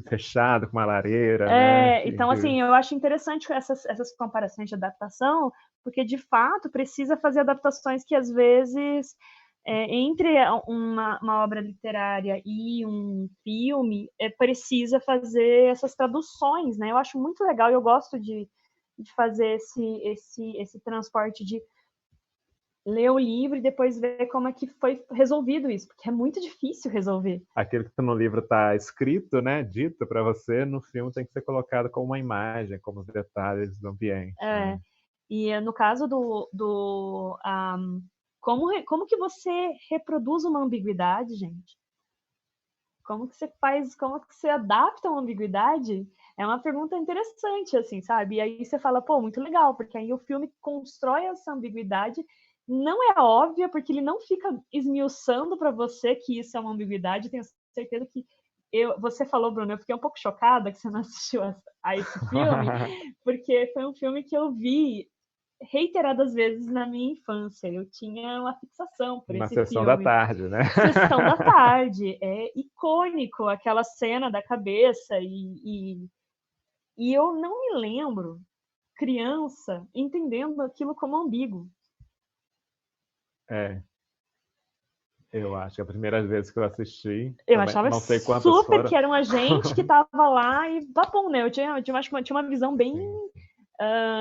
S1: fechado, com uma lareira, né?
S3: Então, assim, eu acho interessante essas comparações de adaptação, porque, de fato, precisa fazer adaptações que, às vezes, entre uma obra literária e um filme, precisa fazer essas traduções, né? Eu acho muito legal e eu gosto de fazer esse transporte de ler o livro e depois ver como é que foi resolvido isso, porque é muito difícil resolver.
S1: Aquilo que no livro está escrito, né, dito para você, no filme tem que ser colocado como uma imagem, como os detalhes do ambiente. Né?
S3: E no caso como que você reproduz uma ambiguidade, gente? Como que você adapta uma ambiguidade? É uma pergunta interessante, assim, sabe? E aí você fala, pô, muito legal, porque aí o filme constrói essa ambiguidade, não é óbvia, porque ele não fica esmiuçando para você que isso é uma ambiguidade, tenho certeza que você falou, Bruno, eu fiquei um pouco chocada que você não assistiu a esse filme, porque foi um filme que eu vi reiteradas vezes na minha infância. Eu tinha uma fixação por esse filme.
S1: Na sessão da tarde, né?
S3: Sessão da tarde. É icônico aquela cena da cabeça e eu não me lembro, criança, entendendo aquilo como ambíguo.
S1: Eu acho que a primeira vez que eu assisti,
S3: Eu
S1: também,
S3: achava
S1: não sei quantas
S3: super
S1: foram.
S3: que era um agente que tava lá e papum, né? Acho que tinha uma visão bem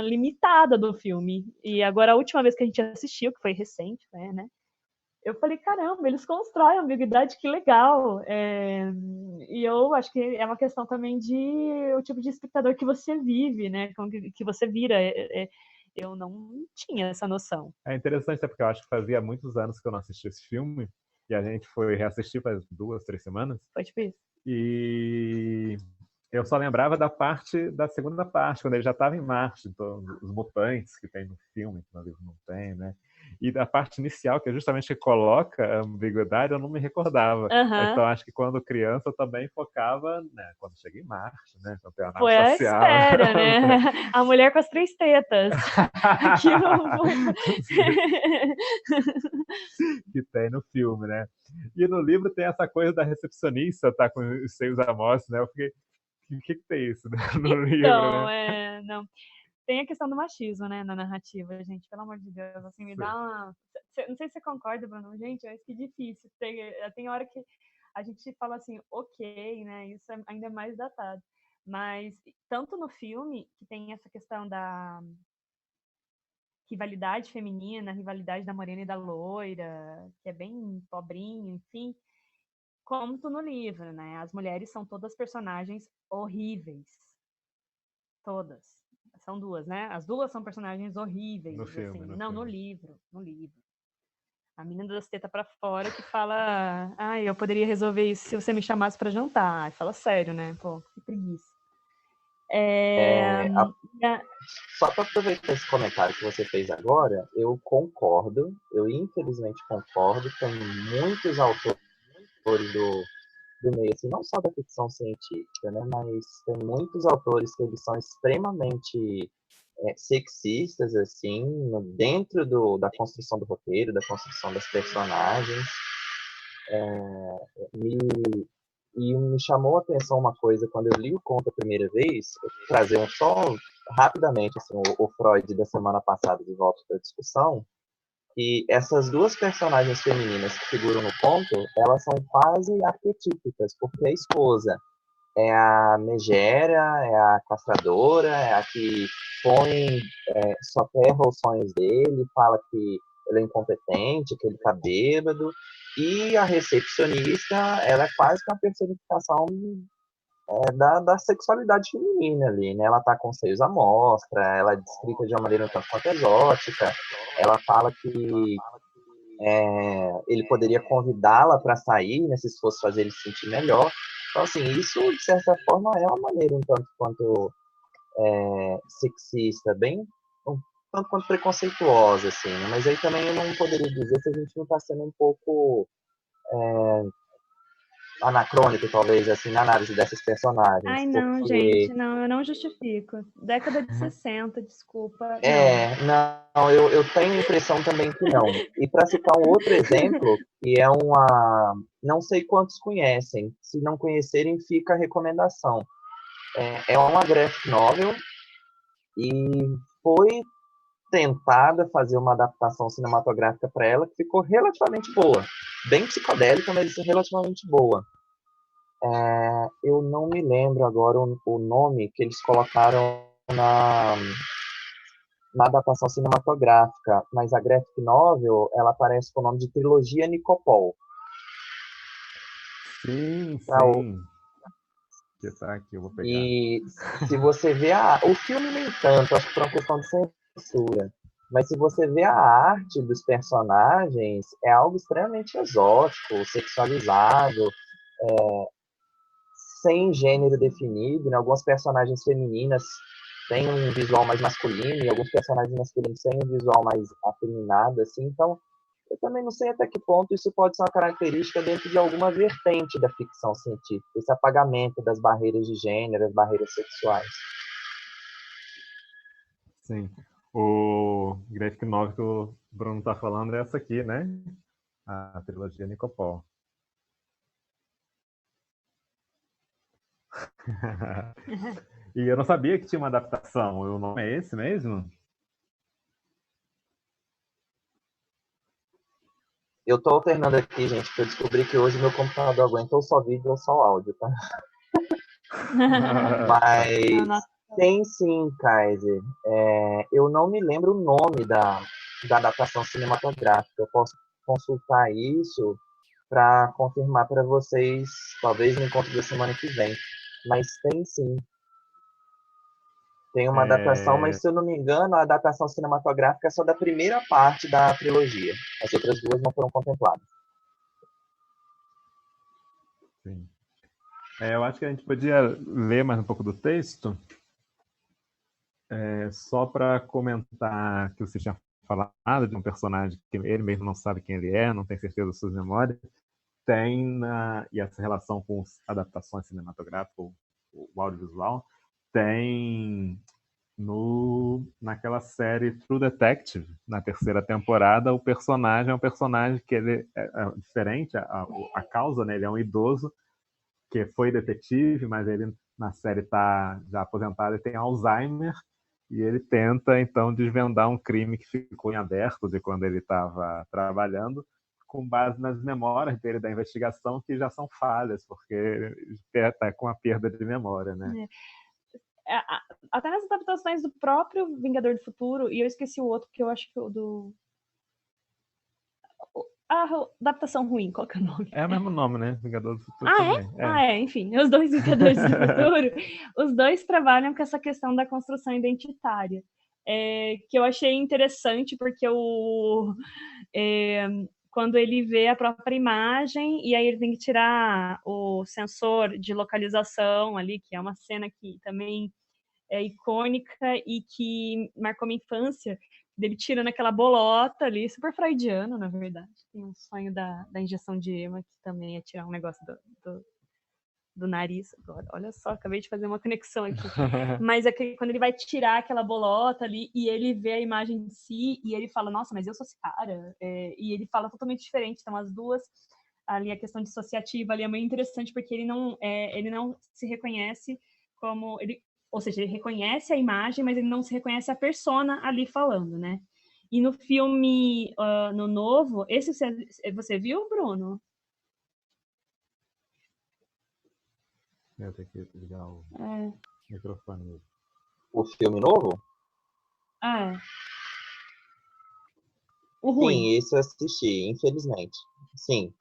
S3: limitada do filme. E agora, a última vez que a gente assistiu, que foi recente, né? Eu falei, caramba, eles constroem ambiguidade, que legal. E eu acho que é uma questão também de o tipo de espectador que você vive, né? Que você vira. Eu não tinha essa noção.
S1: É interessante, porque eu acho que fazia muitos anos que eu não assisti esse filme, e a gente foi reassistir faz 2, 3 semanas.
S3: Foi tipo isso.
S1: E eu só lembrava da segunda parte, quando ele já estava em marcha, então, os mutantes que tem no filme, que no livro não tem, né? E da parte inicial, que é justamente que coloca a ambiguidade, eu não me recordava. Então, acho que quando criança eu também focava, né, quando chega em marcha, né? Quando tem a nave
S3: Foi a
S1: espacial.
S3: espera, né? A mulher com as 3 tetas.
S1: Que tem no filme, né? E no livro tem essa coisa da recepcionista tá com os seios amostros, né? Eu fiquei, o que tem isso, né? No livro,
S3: Então,
S1: né?
S3: não. Tem a questão do machismo, né, na narrativa, gente, pelo amor de Deus, assim, me dá uma... Não sei se você concorda, Bruno, gente, mas que difícil. Tem hora que a gente fala assim, ok, né, isso é ainda mais datado. Mas, tanto no filme, que tem essa questão da rivalidade feminina, rivalidade da morena e da loira, que é bem pobrinho, enfim, como no livro, né, as mulheres são todas personagens horríveis. Todas. São duas, né? As duas são personagens horríveis,
S1: No filme,
S3: assim.
S1: no
S3: Não,
S1: filme.
S3: no livro. A menina das tetas pra fora que fala, eu poderia resolver isso se você me chamasse pra jantar. Fala sério, né? Pô, que preguiça.
S4: Só para aproveitar esse comentário que você fez agora, eu concordo, eu infelizmente concordo, tem muitos autores do meio, assim, não só da ficção científica, né, mas tem muitos autores que eles são extremamente sexistas, assim, dentro da construção do roteiro, da construção das personagens. E me chamou a atenção uma coisa, quando eu li o conto a primeira vez, trazer só rapidamente assim, o Freud da semana passada de volta para a discussão, que essas duas personagens femininas que figuram no conto, elas são quase arquetípicas, porque a esposa é a megera, é a castradora, é a que soterra os sonhos dele, fala que ele é incompetente, que ele está bêbado, e a recepcionista, ela é quase que uma personificação da sexualidade feminina ali, né? Ela tá com seios à mostra, ela é descrita de uma maneira um tanto quanto exótica, ela fala que ele poderia convidá-la para sair, né, se isso fosse fazer ele se sentir melhor. Então, assim, isso, de certa forma, é uma maneira um tanto quanto sexista, bem um tanto quanto preconceituosa, assim, né? Mas aí também eu não poderia dizer se a gente não está sendo um pouco anacrônico, talvez, assim, na análise dessas personagens,
S3: Ai, não,
S4: porque...
S3: gente, não, eu não justifico. Década de 60, desculpa, não.
S4: Não, eu tenho a impressão também que não. E para citar um outro exemplo, que é uma... Não sei quantos conhecem. Se não conhecerem, fica a recomendação. É uma graphic novel e foi tentada fazer uma adaptação cinematográfica para ela que ficou relativamente boa. Bem psicodélica, mas relativamente boa. Eu não me lembro agora o nome que eles colocaram na adaptação cinematográfica, mas a graphic novel, ela aparece com o nome de Trilogia Nicopol.
S1: Sim,
S4: O...
S1: sim. Que tá aqui, eu vou pegar.
S4: E se você vê o filme nem tanto, acho que por uma questão de censura, mas se você vê a arte dos personagens, é algo extremamente exótico, sexualizado, sem gênero definido, né? Algumas personagens femininas têm um visual mais masculino e alguns personagens masculinos têm um visual mais afeminado, assim. Então, eu também não sei até que ponto isso pode ser uma característica dentro de alguma vertente da ficção científica, esse apagamento das barreiras de gênero, as barreiras sexuais.
S1: Sim. O graphic novel que o Bruno está falando é essa aqui, né? A trilogia Nicopol. E eu não sabia que tinha uma adaptação. O nome é esse mesmo?
S4: Eu tô alternando aqui, gente, porque eu descobri que hoje meu computador aguenta ou só vídeo ou só áudio, tá? Mas tem sim, Kaiser. Eu não me lembro o nome da adaptação cinematográfica. Eu posso consultar isso para confirmar para vocês, talvez no encontro da semana que vem. Mas tem sim. Tem uma adaptação, mas se eu não me engano, a adaptação cinematográfica é só da primeira parte da trilogia. As outras duas não foram contempladas.
S1: Sim. Eu acho que a gente podia ler mais um pouco do texto, só para comentar que você tinha falado de um personagem que ele mesmo não sabe quem ele é, não tem certeza das suas memórias. E essa relação com as adaptações cinematográficas, o audiovisual, tem naquela série True Detective, na terceira temporada, o personagem é um personagem que ele é diferente, a causa, né? Ele é um idoso que foi detetive, mas ele na série está já aposentado e tem Alzheimer, e ele tenta então desvendar um crime que ficou em aberto de quando ele estava trabalhando, com base nas memórias dele da investigação, que já são falhas, porque está com a perda de memória, né?
S3: Até nas adaptações do próprio Vingador do Futuro, e eu esqueci o outro, que eu acho que o do... A adaptação ruim, qual que é o nome?
S1: É o mesmo nome, né? Vingador do Futuro também.
S3: Enfim, os dois Vingadores do Futuro, os dois trabalham com essa questão da construção identitária, que eu achei interessante, porque quando ele vê a própria imagem, e aí ele tem que tirar o sensor de localização ali, que é uma cena que também é icônica e que marcou minha infância, dele tirando aquela bolota ali, super freudiano, na verdade. Tem um sonho da injeção de ema, que também é tirar um negócio do nariz. Agora, olha só, acabei de fazer uma conexão aqui. Mas é que quando ele vai tirar aquela bolota ali e ele vê a imagem de si e ele fala, nossa, mas eu sou esse cara. E ele fala totalmente diferente. Então, as duas, ali a questão dissociativa ali é muito interessante, porque ele não se reconhece como... Ou seja, ele reconhece a imagem, mas ele não se reconhece a persona ali falando, né? E no filme, no novo, esse você viu, Bruno?
S1: Eu tenho que ligar o microfone.
S4: O filme novo?
S3: O ruim.
S4: Sim, esse eu assisti, infelizmente. Sim.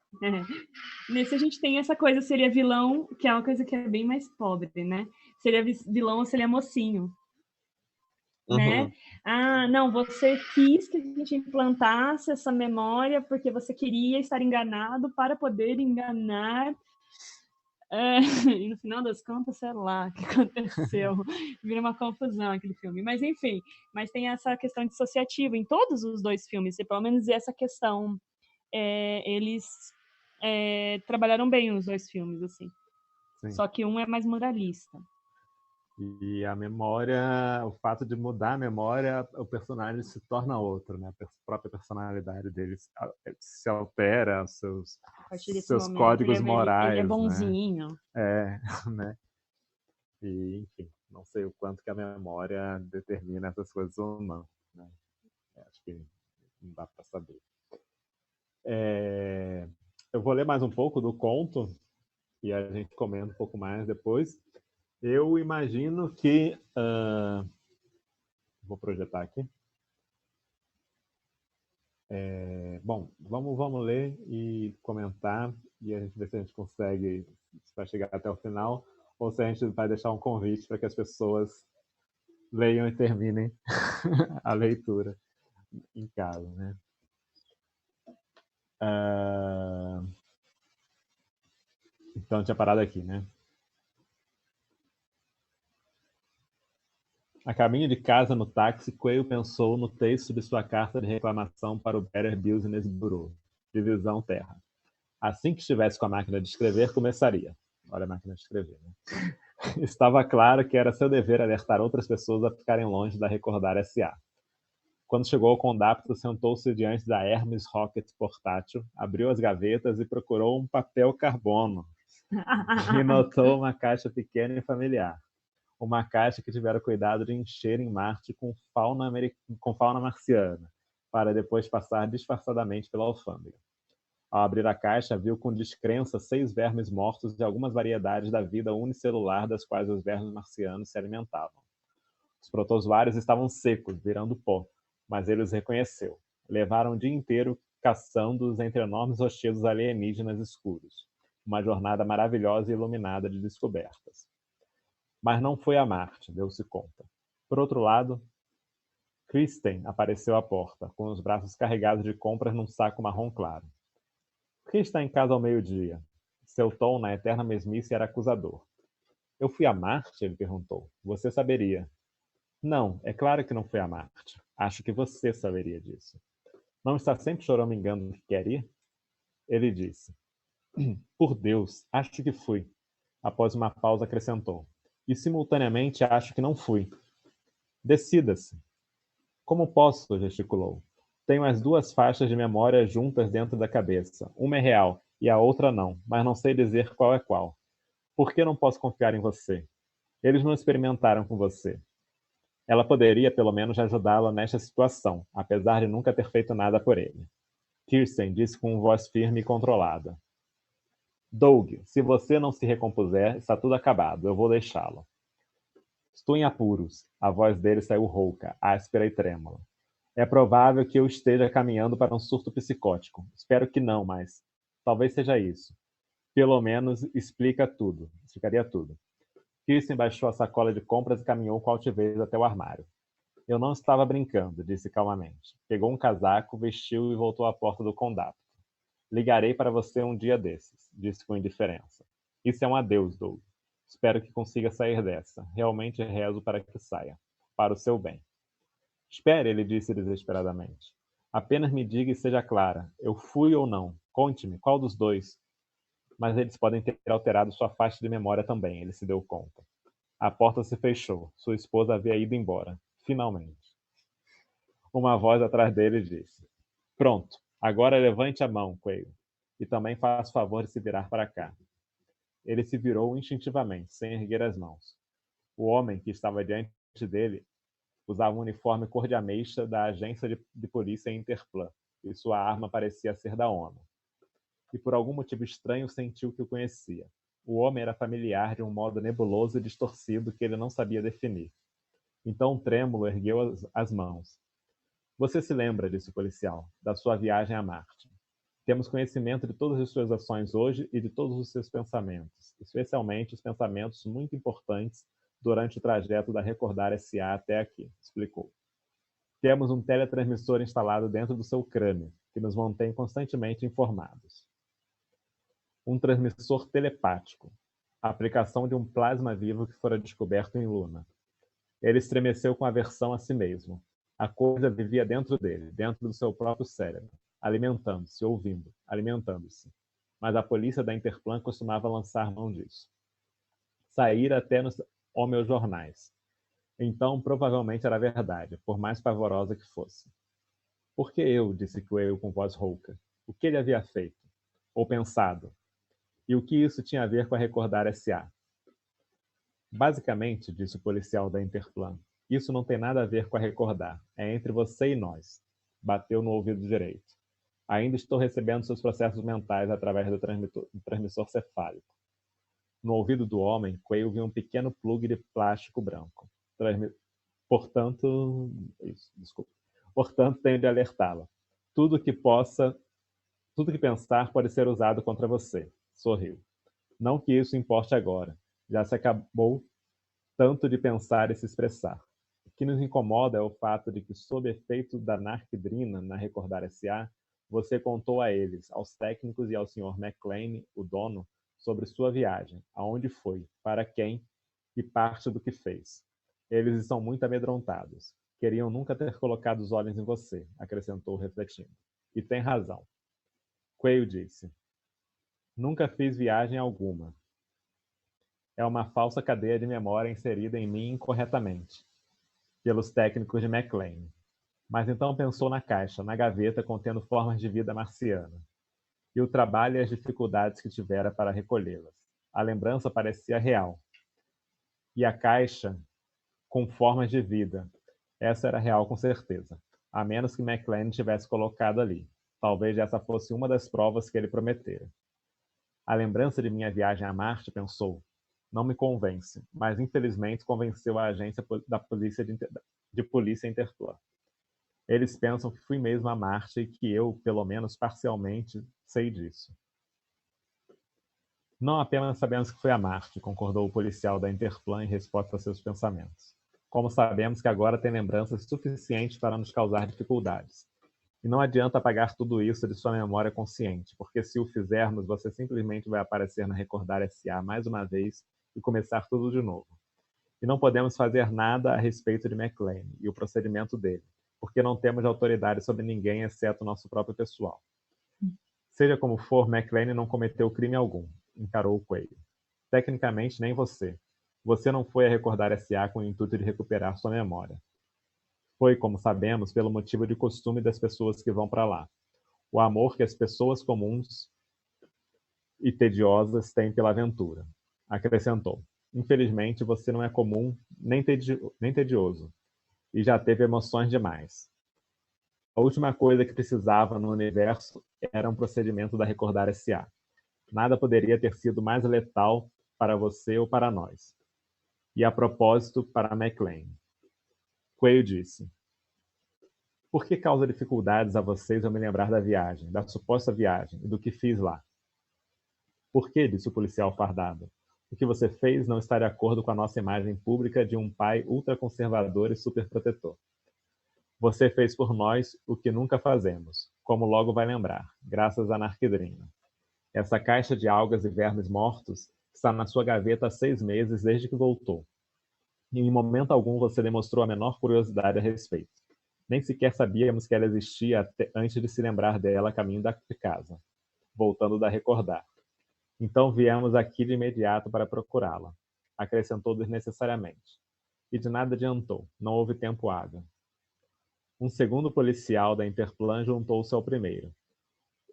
S3: Nesse a gente tem essa coisa, seria vilão, que é uma coisa que é bem mais pobre, né? Seria vilão ou seria mocinho. Né? Não, você quis que a gente implantasse essa memória porque você queria estar enganado para poder enganar. E no final das contas, sei lá o que aconteceu. Vira uma confusão aquele filme. Mas, enfim, tem essa questão dissociativa em todos os dois filmes, e pelo menos essa questão, eles trabalharam bem os dois filmes, assim. Sim. Só que um é mais moralista.
S1: E a memória, o fato de mudar a memória, o personagem se torna outro, né? A própria personalidade dele se altera, seus momento, códigos morais.
S3: Ele é bonzinho.
S1: Né? Né? E, enfim, não sei o quanto que a memória determina essas coisas ou não. Né? Acho que não dá para saber. Eu vou ler mais um pouco do conto e a gente comenta um pouco mais depois. Eu imagino que... vou projetar aqui. Bom, vamos ler e comentar, e a gente vê se a gente consegue, se vai chegar até o final, ou se a gente vai deixar um convite para que as pessoas leiam e terminem a leitura em casa, né? Então, tinha parado aqui, né? A caminho de casa no táxi, Quayle pensou no texto de sua carta de reclamação para o Better Business Bureau, Divisão Terra. Assim que estivesse com a máquina de escrever, começaria. Olha a máquina de escrever, né? Estava claro que era seu dever alertar outras pessoas a ficarem longe da Recordar S.A. Quando chegou ao condapto, sentou-se diante da Hermes Rocket portátil, abriu as gavetas e procurou um papel carbono. E notou uma caixa pequena e familiar. Uma caixa que tivera cuidado de encher em Marte com fauna marciana, para depois passar disfarçadamente pela alfândega. Ao abrir a caixa, viu com descrença 6 vermes mortos e algumas variedades da vida unicelular das quais os vermes marcianos se alimentavam. Os protozoários estavam secos, virando pó, mas ele os reconheceu. Levaram o dia inteiro caçando-os entre enormes rochedos alienígenas escuros. Uma jornada maravilhosa e iluminada de descobertas. Mas não foi a Marte, deu-se conta. Por outro lado, Kristen apareceu à porta, com os braços carregados de compras num saco marrom claro. Por que está em casa ao meio-dia? Seu tom, na eterna mesmice, era acusador. Eu fui a Marte? Ele perguntou. Você saberia. Não, é claro que não fui a Marte. Acho que você saberia disso. Não está sempre choramingando que quer ir? Ele disse. Por Deus, acho que fui. Após uma pausa, acrescentou. E simultaneamente acho que não fui. Decida-se. Como posso? Gesticulou. Tenho as 2 faixas de memória juntas dentro da cabeça. Uma é real e a outra não, mas não sei dizer qual é qual. Por que não posso confiar em você? Eles não experimentaram com você. Ela poderia, pelo menos, ajudá-la nesta situação, apesar de nunca ter feito nada por ele. Kirsten disse com voz firme e controlada. Doug, se você não se recompuser, está tudo acabado. Eu vou deixá-lo. Estou em apuros. A voz dele saiu rouca, áspera e trêmula. É provável que eu esteja caminhando para um surto psicótico. Espero que não, mas talvez seja isso. Pelo menos explicaria tudo. Kirsten baixou a sacola de compras e caminhou com altivez até o armário. Eu não estava brincando, disse calmamente. Pegou um casaco, vestiu e voltou à porta do condado. Ligarei para você um dia desses, disse com indiferença. Isso é um adeus, Doug. Espero que consiga sair dessa. Realmente rezo para que saia. Para o seu bem. Espere, ele disse desesperadamente. Apenas me diga e seja clara. Eu fui ou não? Conte-me, qual dos 2? Mas eles podem ter alterado sua faixa de memória também, ele se deu conta. A porta se fechou. Sua esposa havia ido embora. Finalmente. Uma voz atrás dele disse. Pronto. Agora levante a mão, Quayle. E também faça o favor de se virar para cá. Ele se virou instintivamente, sem erguer as mãos. O homem que estava diante dele usava um uniforme cor de ameixa da agência de polícia Interplan, e sua arma parecia ser da ONU. E por algum motivo estranho sentiu que o conhecia. O homem era familiar de um modo nebuloso e distorcido que ele não sabia definir. Então, trêmulo, ergueu as mãos. Você se lembra, disse o policial, da sua viagem a Marte. Temos conhecimento de todas as suas ações hoje e de todos os seus pensamentos, especialmente os pensamentos muito importantes durante o trajeto da Recordar S.A. até aqui, explicou. Temos um teletransmissor instalado dentro do seu crânio, que nos mantém constantemente informados. Um transmissor telepático, a aplicação de um plasma vivo que fora descoberto em Luna. Ele estremeceu com aversão a si mesmo. A coisa vivia dentro dele, dentro do seu próprio cérebro, alimentando-se, ouvindo, alimentando-se. Mas a polícia da Interplan costumava lançar mão disso. Sair até nos homeojornais. Então, provavelmente era verdade, por mais pavorosa que fosse. Por que eu? Disse Quayle com voz rouca. O que ele havia feito? Ou pensado? E o que isso tinha a ver com a Recordar S.A.? Basicamente, disse o policial da Interplan, isso não tem nada a ver com a Recordar. É entre você e nós. Bateu no ouvido direito. Ainda estou recebendo seus processos mentais através do transmissor cefálico. No ouvido do homem, Quayle viu um pequeno plugue de plástico branco. Portanto, tenho de alertá-la. Tudo que pensar pode ser usado contra você. Sorriu. Não que isso importe agora. Já se acabou tanto de pensar e se expressar. O que nos incomoda é o fato de que, sob efeito da narquidrina na Recordar S.A., você contou a eles, aos técnicos e ao Sr. McLean, o dono, sobre sua viagem, aonde foi, para quem e parte do que fez. Eles estão muito amedrontados. Queriam nunca ter colocado os olhos em você, acrescentou refletindo. E tem razão. Quayle disse. Nunca fiz viagem alguma. É uma falsa cadeia de memória inserida em mim incorretamente, pelos técnicos de McLean. Mas então pensou na caixa, na gaveta contendo formas de vida marciana, e o trabalho e as dificuldades que tivera para recolhê-las. A lembrança parecia real. E a caixa com formas de vida. Essa era real com certeza, a menos que McLean tivesse colocado ali. Talvez essa fosse uma das provas que ele prometera. A lembrança de minha viagem a Marte, pensou, não me convence, mas infelizmente convenceu a agência da polícia de polícia Interplan. Eles pensam que fui mesmo a Marte e que eu, pelo menos parcialmente, sei disso. Não apenas sabemos que foi a Marte, concordou o policial da Interplan em resposta a seus pensamentos. Como sabemos que agora tem lembranças suficientes para nos causar dificuldades. E não adianta apagar tudo isso de sua memória consciente, porque se o fizermos, você simplesmente vai aparecer na Recordar S.A. mais uma vez e começar tudo de novo. E não podemos fazer nada a respeito de McLean e o procedimento dele, porque não temos autoridade sobre ninguém exceto nosso próprio pessoal. Seja como for, McLean não cometeu crime algum, encarou o Quayle. Tecnicamente, nem você. Você não foi a Recordar S.A. com o intuito de recuperar sua memória. Foi, como sabemos, pelo motivo de costume das pessoas que vão para lá. O amor que as pessoas comuns e tediosas têm pela aventura. Acrescentou. Infelizmente, você não é comum nem tedioso, e já teve emoções demais. A última coisa que precisava no universo era um procedimento da Recordar S.A. Nada poderia ter sido mais letal para você ou para nós. E a propósito, para McLean. Quayle disse. Por que causa dificuldades a vocês eu me lembrar da viagem, da suposta viagem, e do que fiz lá? Por que, disse o policial fardado? O que você fez não está de acordo com a nossa imagem pública de um pai ultraconservador e superprotetor. Você fez por nós o que nunca fazemos, como logo vai lembrar, graças à Narquidrina. Essa caixa de algas e vermes mortos está na sua gaveta há 6 meses desde que voltou. E em momento algum você demonstrou a menor curiosidade a respeito. Nem sequer sabíamos que ela existia antes de se lembrar dela a caminho de casa, voltando da Recordar. Então viemos aqui de imediato para procurá-la, acrescentou desnecessariamente. E de nada adiantou, não houve tempo hábil. Um segundo policial da Interplan juntou-se ao primeiro.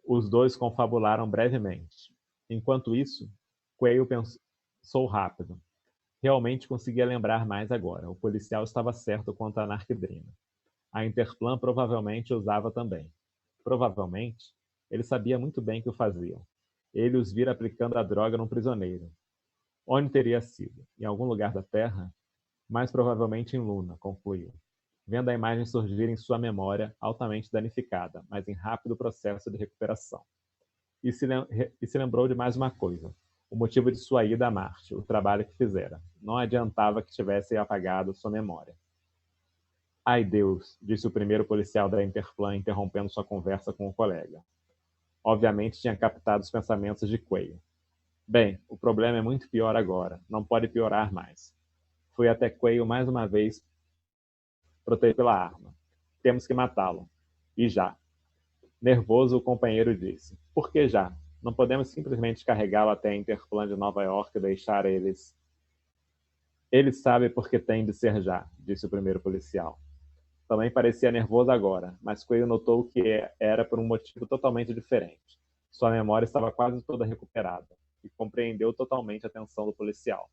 S1: Os dois confabularam brevemente. Enquanto isso, Quayle pensou rápido. Realmente conseguia lembrar mais agora. O policial estava certo quanto à Narquidrina. A Interplan provavelmente usava também. Provavelmente, ele sabia muito bem que o faziam. Ele os vira aplicando a droga num prisioneiro. Onde teria sido? Em algum lugar da Terra? Mais provavelmente em Luna, concluiu, vendo a imagem surgir em sua memória, altamente danificada, mas em rápido processo de recuperação. E se lembrou de mais uma coisa. O motivo de sua ida a Marte, o trabalho que fizera. Não adiantava que tivesse apagado sua memória. Ai, Deus, disse o primeiro policial da Interplan, interrompendo sua conversa com o colega. Obviamente tinha captado os pensamentos de Quayle. Bem, o problema é muito pior agora. Não pode piorar mais. Fui até Quayle mais uma vez, protegido pela arma. Temos que matá-lo. E já. Nervoso, o companheiro disse. Por que já? Não podemos simplesmente carregá-lo até a Interplan de Nova York e deixar eles... Ele sabe por que tem de ser já, disse o primeiro policial. Também parecia nervoso agora, mas Quayle notou que era por um motivo totalmente diferente. Sua memória estava quase toda recuperada, e compreendeu totalmente a tensão do policial.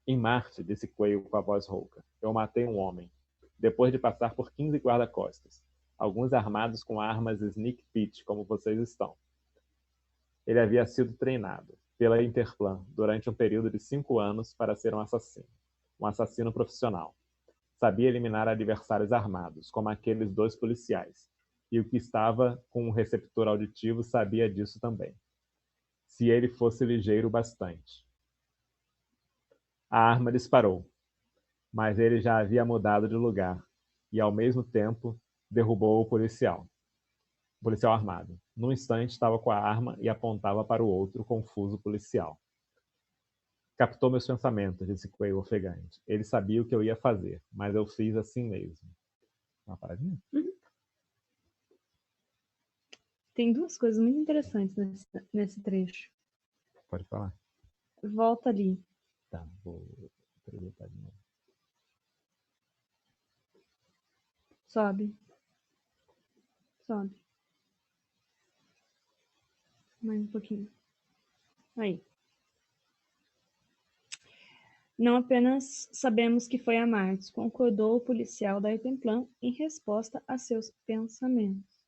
S1: Em Marte, disse Quayle com a voz rouca, eu matei um homem, depois de passar por 15 guarda-costas, alguns armados com armas Sneak Pit, como vocês estão. Ele havia sido treinado pela Interplan durante um período de 5 anos para ser um assassino profissional. Sabia eliminar adversários armados, como aqueles 2 policiais, e o que estava com um receptor auditivo sabia disso também. Se ele fosse ligeiro bastante. A arma disparou, mas ele já havia mudado de lugar, e ao mesmo tempo derrubou o policial armado. Num instante estava com a arma e apontava para o outro confuso policial. Captou meus pensamentos, disse Quayle ofegante. Ele sabia o que eu ia fazer, mas eu fiz assim mesmo. Uma paradinha?
S3: Tem 2 coisas muito interessantes nesse trecho.
S1: Pode falar.
S3: Volta ali.
S1: Tá, vou aproveitar de novo.
S3: Sobe. Sobe. Mais um pouquinho. Aí. Não apenas sabemos que foi a Marte, concordou o policial da Interplan em resposta a seus pensamentos.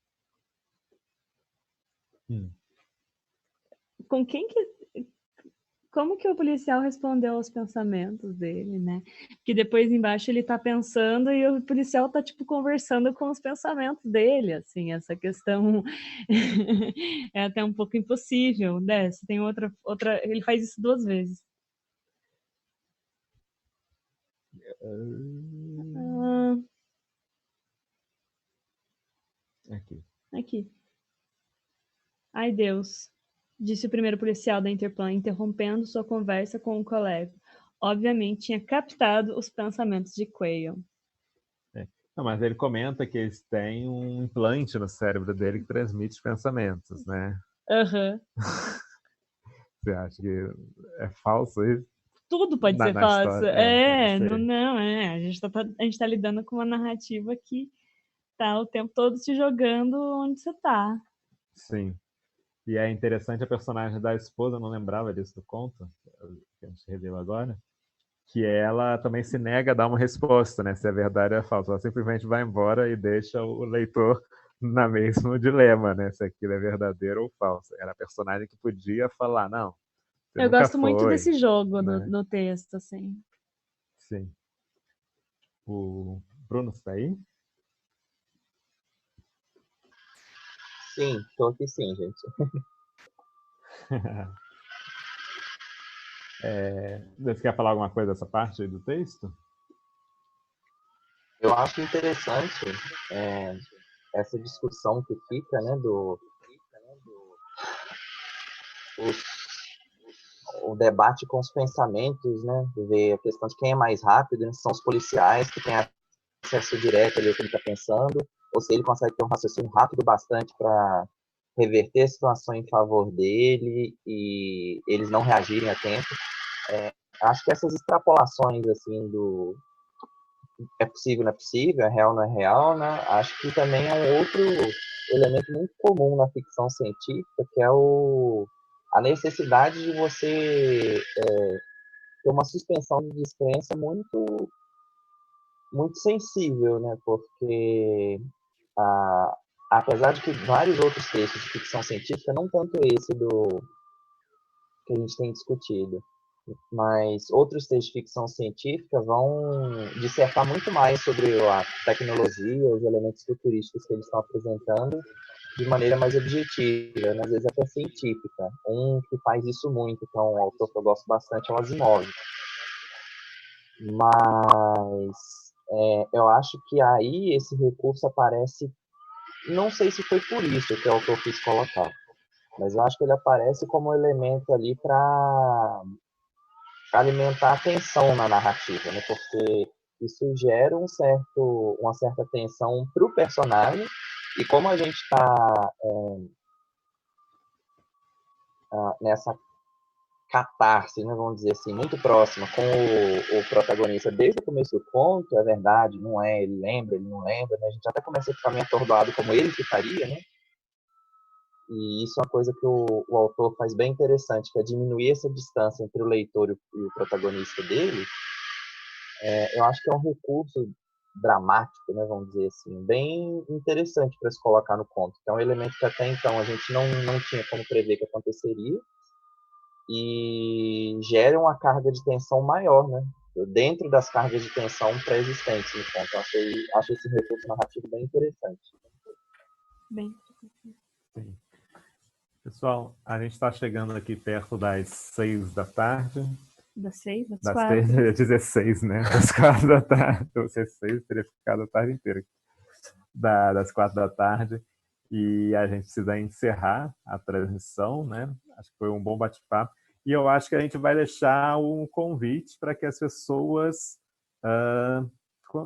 S3: Com quem que... Como que o policial respondeu aos pensamentos dele, né? Que depois embaixo ele tá pensando e o policial tá, tipo, conversando com os pensamentos dele, assim, essa questão é até um pouco impossível, né? Se tem outra, ele faz isso 2 vezes. Aqui. Ai, Deus, disse o primeiro policial da Interplan, interrompendo sua conversa com um colega. Obviamente tinha captado os pensamentos de Quayle.
S1: Não, mas ele comenta que eles têm um implante no cérebro dele que transmite pensamentos, né?
S3: Aham.
S1: Você acha que é falso isso?
S3: Tudo pode ser
S1: Na
S3: falso.
S1: história?
S3: A gente tá lidando com uma narrativa que tá o tempo todo te jogando onde você tá.
S1: Sim. E é interessante a personagem da esposa, eu não lembrava disso do conto, que a gente revela agora, que ela também se nega a dar uma resposta, né? Se é verdade ou é falso. Ela simplesmente vai embora e deixa o leitor na mesmo dilema, né? Se aquilo é verdadeiro ou falso. Era a personagem que podia falar, não, você
S3: Eu
S1: nunca
S3: gosto muito
S1: foi,
S3: desse jogo
S1: né?
S3: no texto, assim.
S1: Sim. O Bruno está aí?
S4: Sim, tô aqui sim, gente.
S1: Você quer falar alguma coisa dessa parte aí do texto?
S4: Eu acho interessante é, essa discussão que fica, né, os, o debate com os pensamentos, né, ver a questão de quem é mais rápido, né, são os policiais que têm acesso direto ali ao que ele está pensando, ou se ele consegue ter um raciocínio rápido bastante para reverter a situação em favor dele e eles não reagirem a tempo. Acho que essas extrapolações assim do é possível, não é possível, é real, não é real, né? Acho que também é um outro elemento muito comum na ficção científica, que é a necessidade de você ter uma suspensão de descrença muito sensível, né? Porque apesar de que vários outros textos de ficção científica, não tanto esse do que a gente tem discutido, mas outros textos de ficção científica vão dissertar muito mais sobre a tecnologia, os elementos futurísticos que eles estão apresentando de maneira mais objetiva, né? Às vezes até científica. Um que faz isso muito, que é um autor que eu gosto bastante, é o Asimov. Mas eu acho que aí esse recurso aparece, não sei se foi por isso que o autor quis colocar, mas eu acho que ele aparece como elemento ali para alimentar a tensão na narrativa, né? Porque isso gera uma certa tensão para o personagem, e como a gente está nessa catarse, né, vamos dizer assim, muito próxima com o protagonista desde o começo do conto, é verdade, não é, ele lembra, ele não lembra, né? A gente até começa a ficar meio atordoado como ele ficaria, né? E isso é uma coisa que o autor faz bem interessante, que é diminuir essa distância entre o leitor e o protagonista dele. Eu acho que é um recurso dramático, né, vamos dizer assim, bem interessante para se colocar no conto. Que é um elemento que até então a gente não tinha como prever que aconteceria e gera uma carga de tensão maior, né? Dentro das cargas de tensão pré-existentes no conto. Eu acho esse recurso narrativo bem interessante.
S3: Bem.
S1: Sim. Pessoal, a gente está chegando aqui perto das 6 da tarde.
S3: Das 6, das
S1: Das
S3: 4.
S1: 6, eu ia dizer 6, né? Das 4 da tarde. Se fosse 6, teria ficado a tarde inteira. Das 4 da tarde. E a gente precisa encerrar a transmissão, né? Acho que foi um bom bate-papo. E eu acho que a gente vai deixar um convite para que as pessoas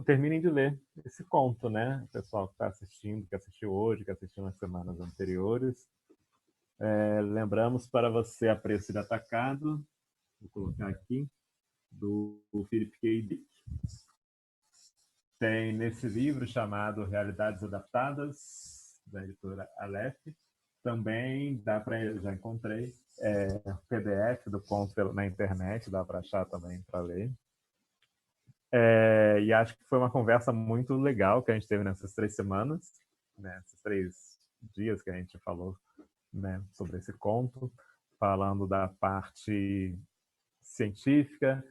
S1: terminem de ler esse conto, né? O pessoal que está assistindo, que assistiu hoje, que assistiu nas semanas anteriores. Lembramos para você a Preço de Atacado, vou colocar aqui, do Philip K. Dick. Tem nesse livro chamado Realidades Adaptadas, da editora Aleph. Também dá para, já encontrei, PDF do conto na internet, dá para achar também para ler. E acho que foi uma conversa muito legal que a gente teve nessas 3 semanas, né, esses 3 dias que a gente falou né, sobre esse conto, falando da parte científica,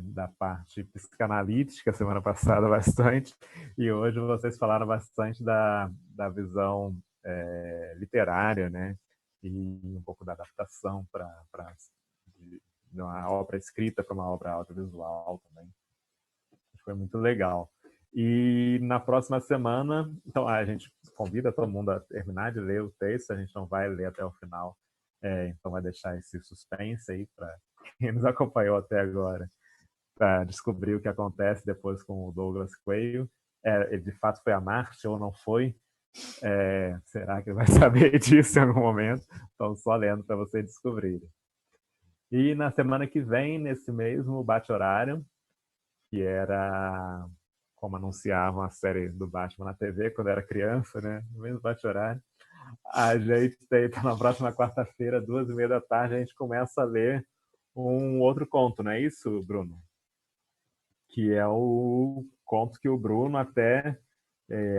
S1: da parte psicanalítica, semana passada bastante, e hoje vocês falaram bastante da visão literária, né, e um pouco da adaptação de uma obra escrita para uma obra audiovisual também. Foi muito legal. E na próxima semana, então a gente convida todo mundo a terminar de ler o texto, a gente não vai ler até o final, então vai deixar esse suspense aí para quem nos acompanhou até agora, para descobrir o que acontece depois com o Douglas Coelho. Ele de fato foi a Marte ou não foi? Será que ele vai saber disso em algum momento? Então, só lendo para vocês descobrirem. E na semana que vem, nesse mesmo bate-horário, que era como anunciavam a série do Batman na TV quando era criança, né? No mesmo bate-horário. A gente tem, na próxima quarta-feira, 2h30 da tarde, a gente começa a ler um outro conto, não é isso, Bruno? Que é o conto que o Bruno até...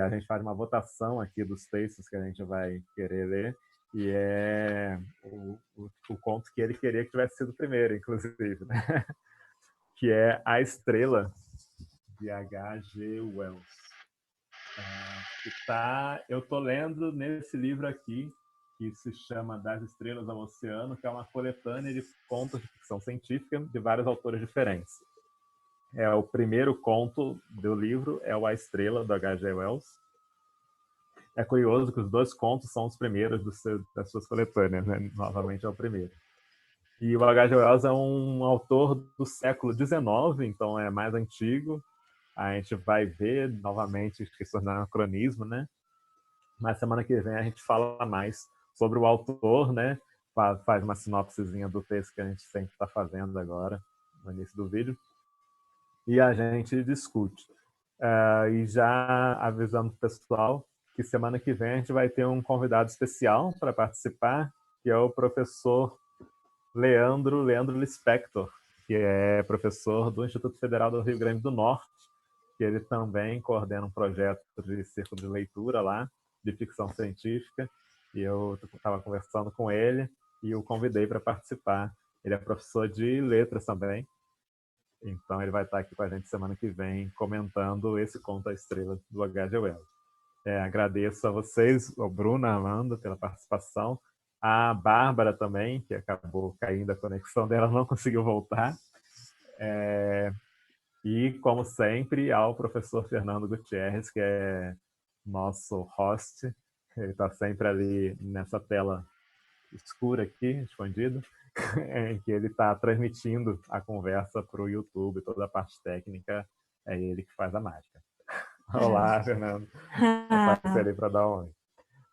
S1: a gente faz uma votação aqui dos textos que a gente vai querer ler, e é o conto que ele queria que tivesse sido o primeiro, inclusive, né? Que é A Estrela, de H.G. Wells. Eu estou lendo nesse livro aqui, que se chama Das Estrelas ao Oceano, que é uma coletânea de contos de ficção científica de vários autores diferentes. O primeiro conto do livro é o A Estrela, do H.G. Wells. É curioso que os dois contos são os primeiros das suas coletâneas, né? Novamente é o primeiro. E o H.G. Wells é um autor do século XIX, então é mais antigo. A gente vai ver novamente questões do anacronismo, né? Mas semana que vem a gente fala mais sobre o autor, né? Faz uma sinopsezinha do texto que a gente sempre está fazendo agora, no início do vídeo. E a gente discute. E já avisando o pessoal que semana que vem a gente vai ter um convidado especial para participar, que é o professor Leandro Lispector, que é professor do Instituto Federal do Rio Grande do Norte, que ele também coordena um projeto de círculo de leitura lá, de ficção científica, e eu estava conversando com ele e o convidei para participar. Ele é professor de letras também, então ele vai estar aqui com a gente semana que vem comentando esse conto A Estrela, do H.G. Wells. Agradeço a vocês, ao Bruno, a Amanda, pela participação, a Bárbara também, que acabou caindo a conexão dela, não conseguiu voltar. E, como sempre, ao professor Fernando Gutierrez, que é nosso host. Ele está sempre ali nessa tela escura aqui, escondido, em que ele está transmitindo a conversa para o YouTube, toda a parte técnica, é ele que faz a mágica. Olá, Fernando. Aparece ali para dar um oi.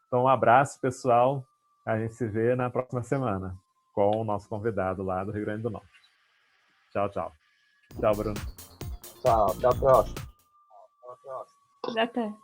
S1: Então, um abraço, pessoal. A gente se vê na próxima semana com o nosso convidado lá do Rio Grande do Norte. Tchau, tchau. Tchau, Bruno.
S4: Tchau, até a próxima.
S3: Até.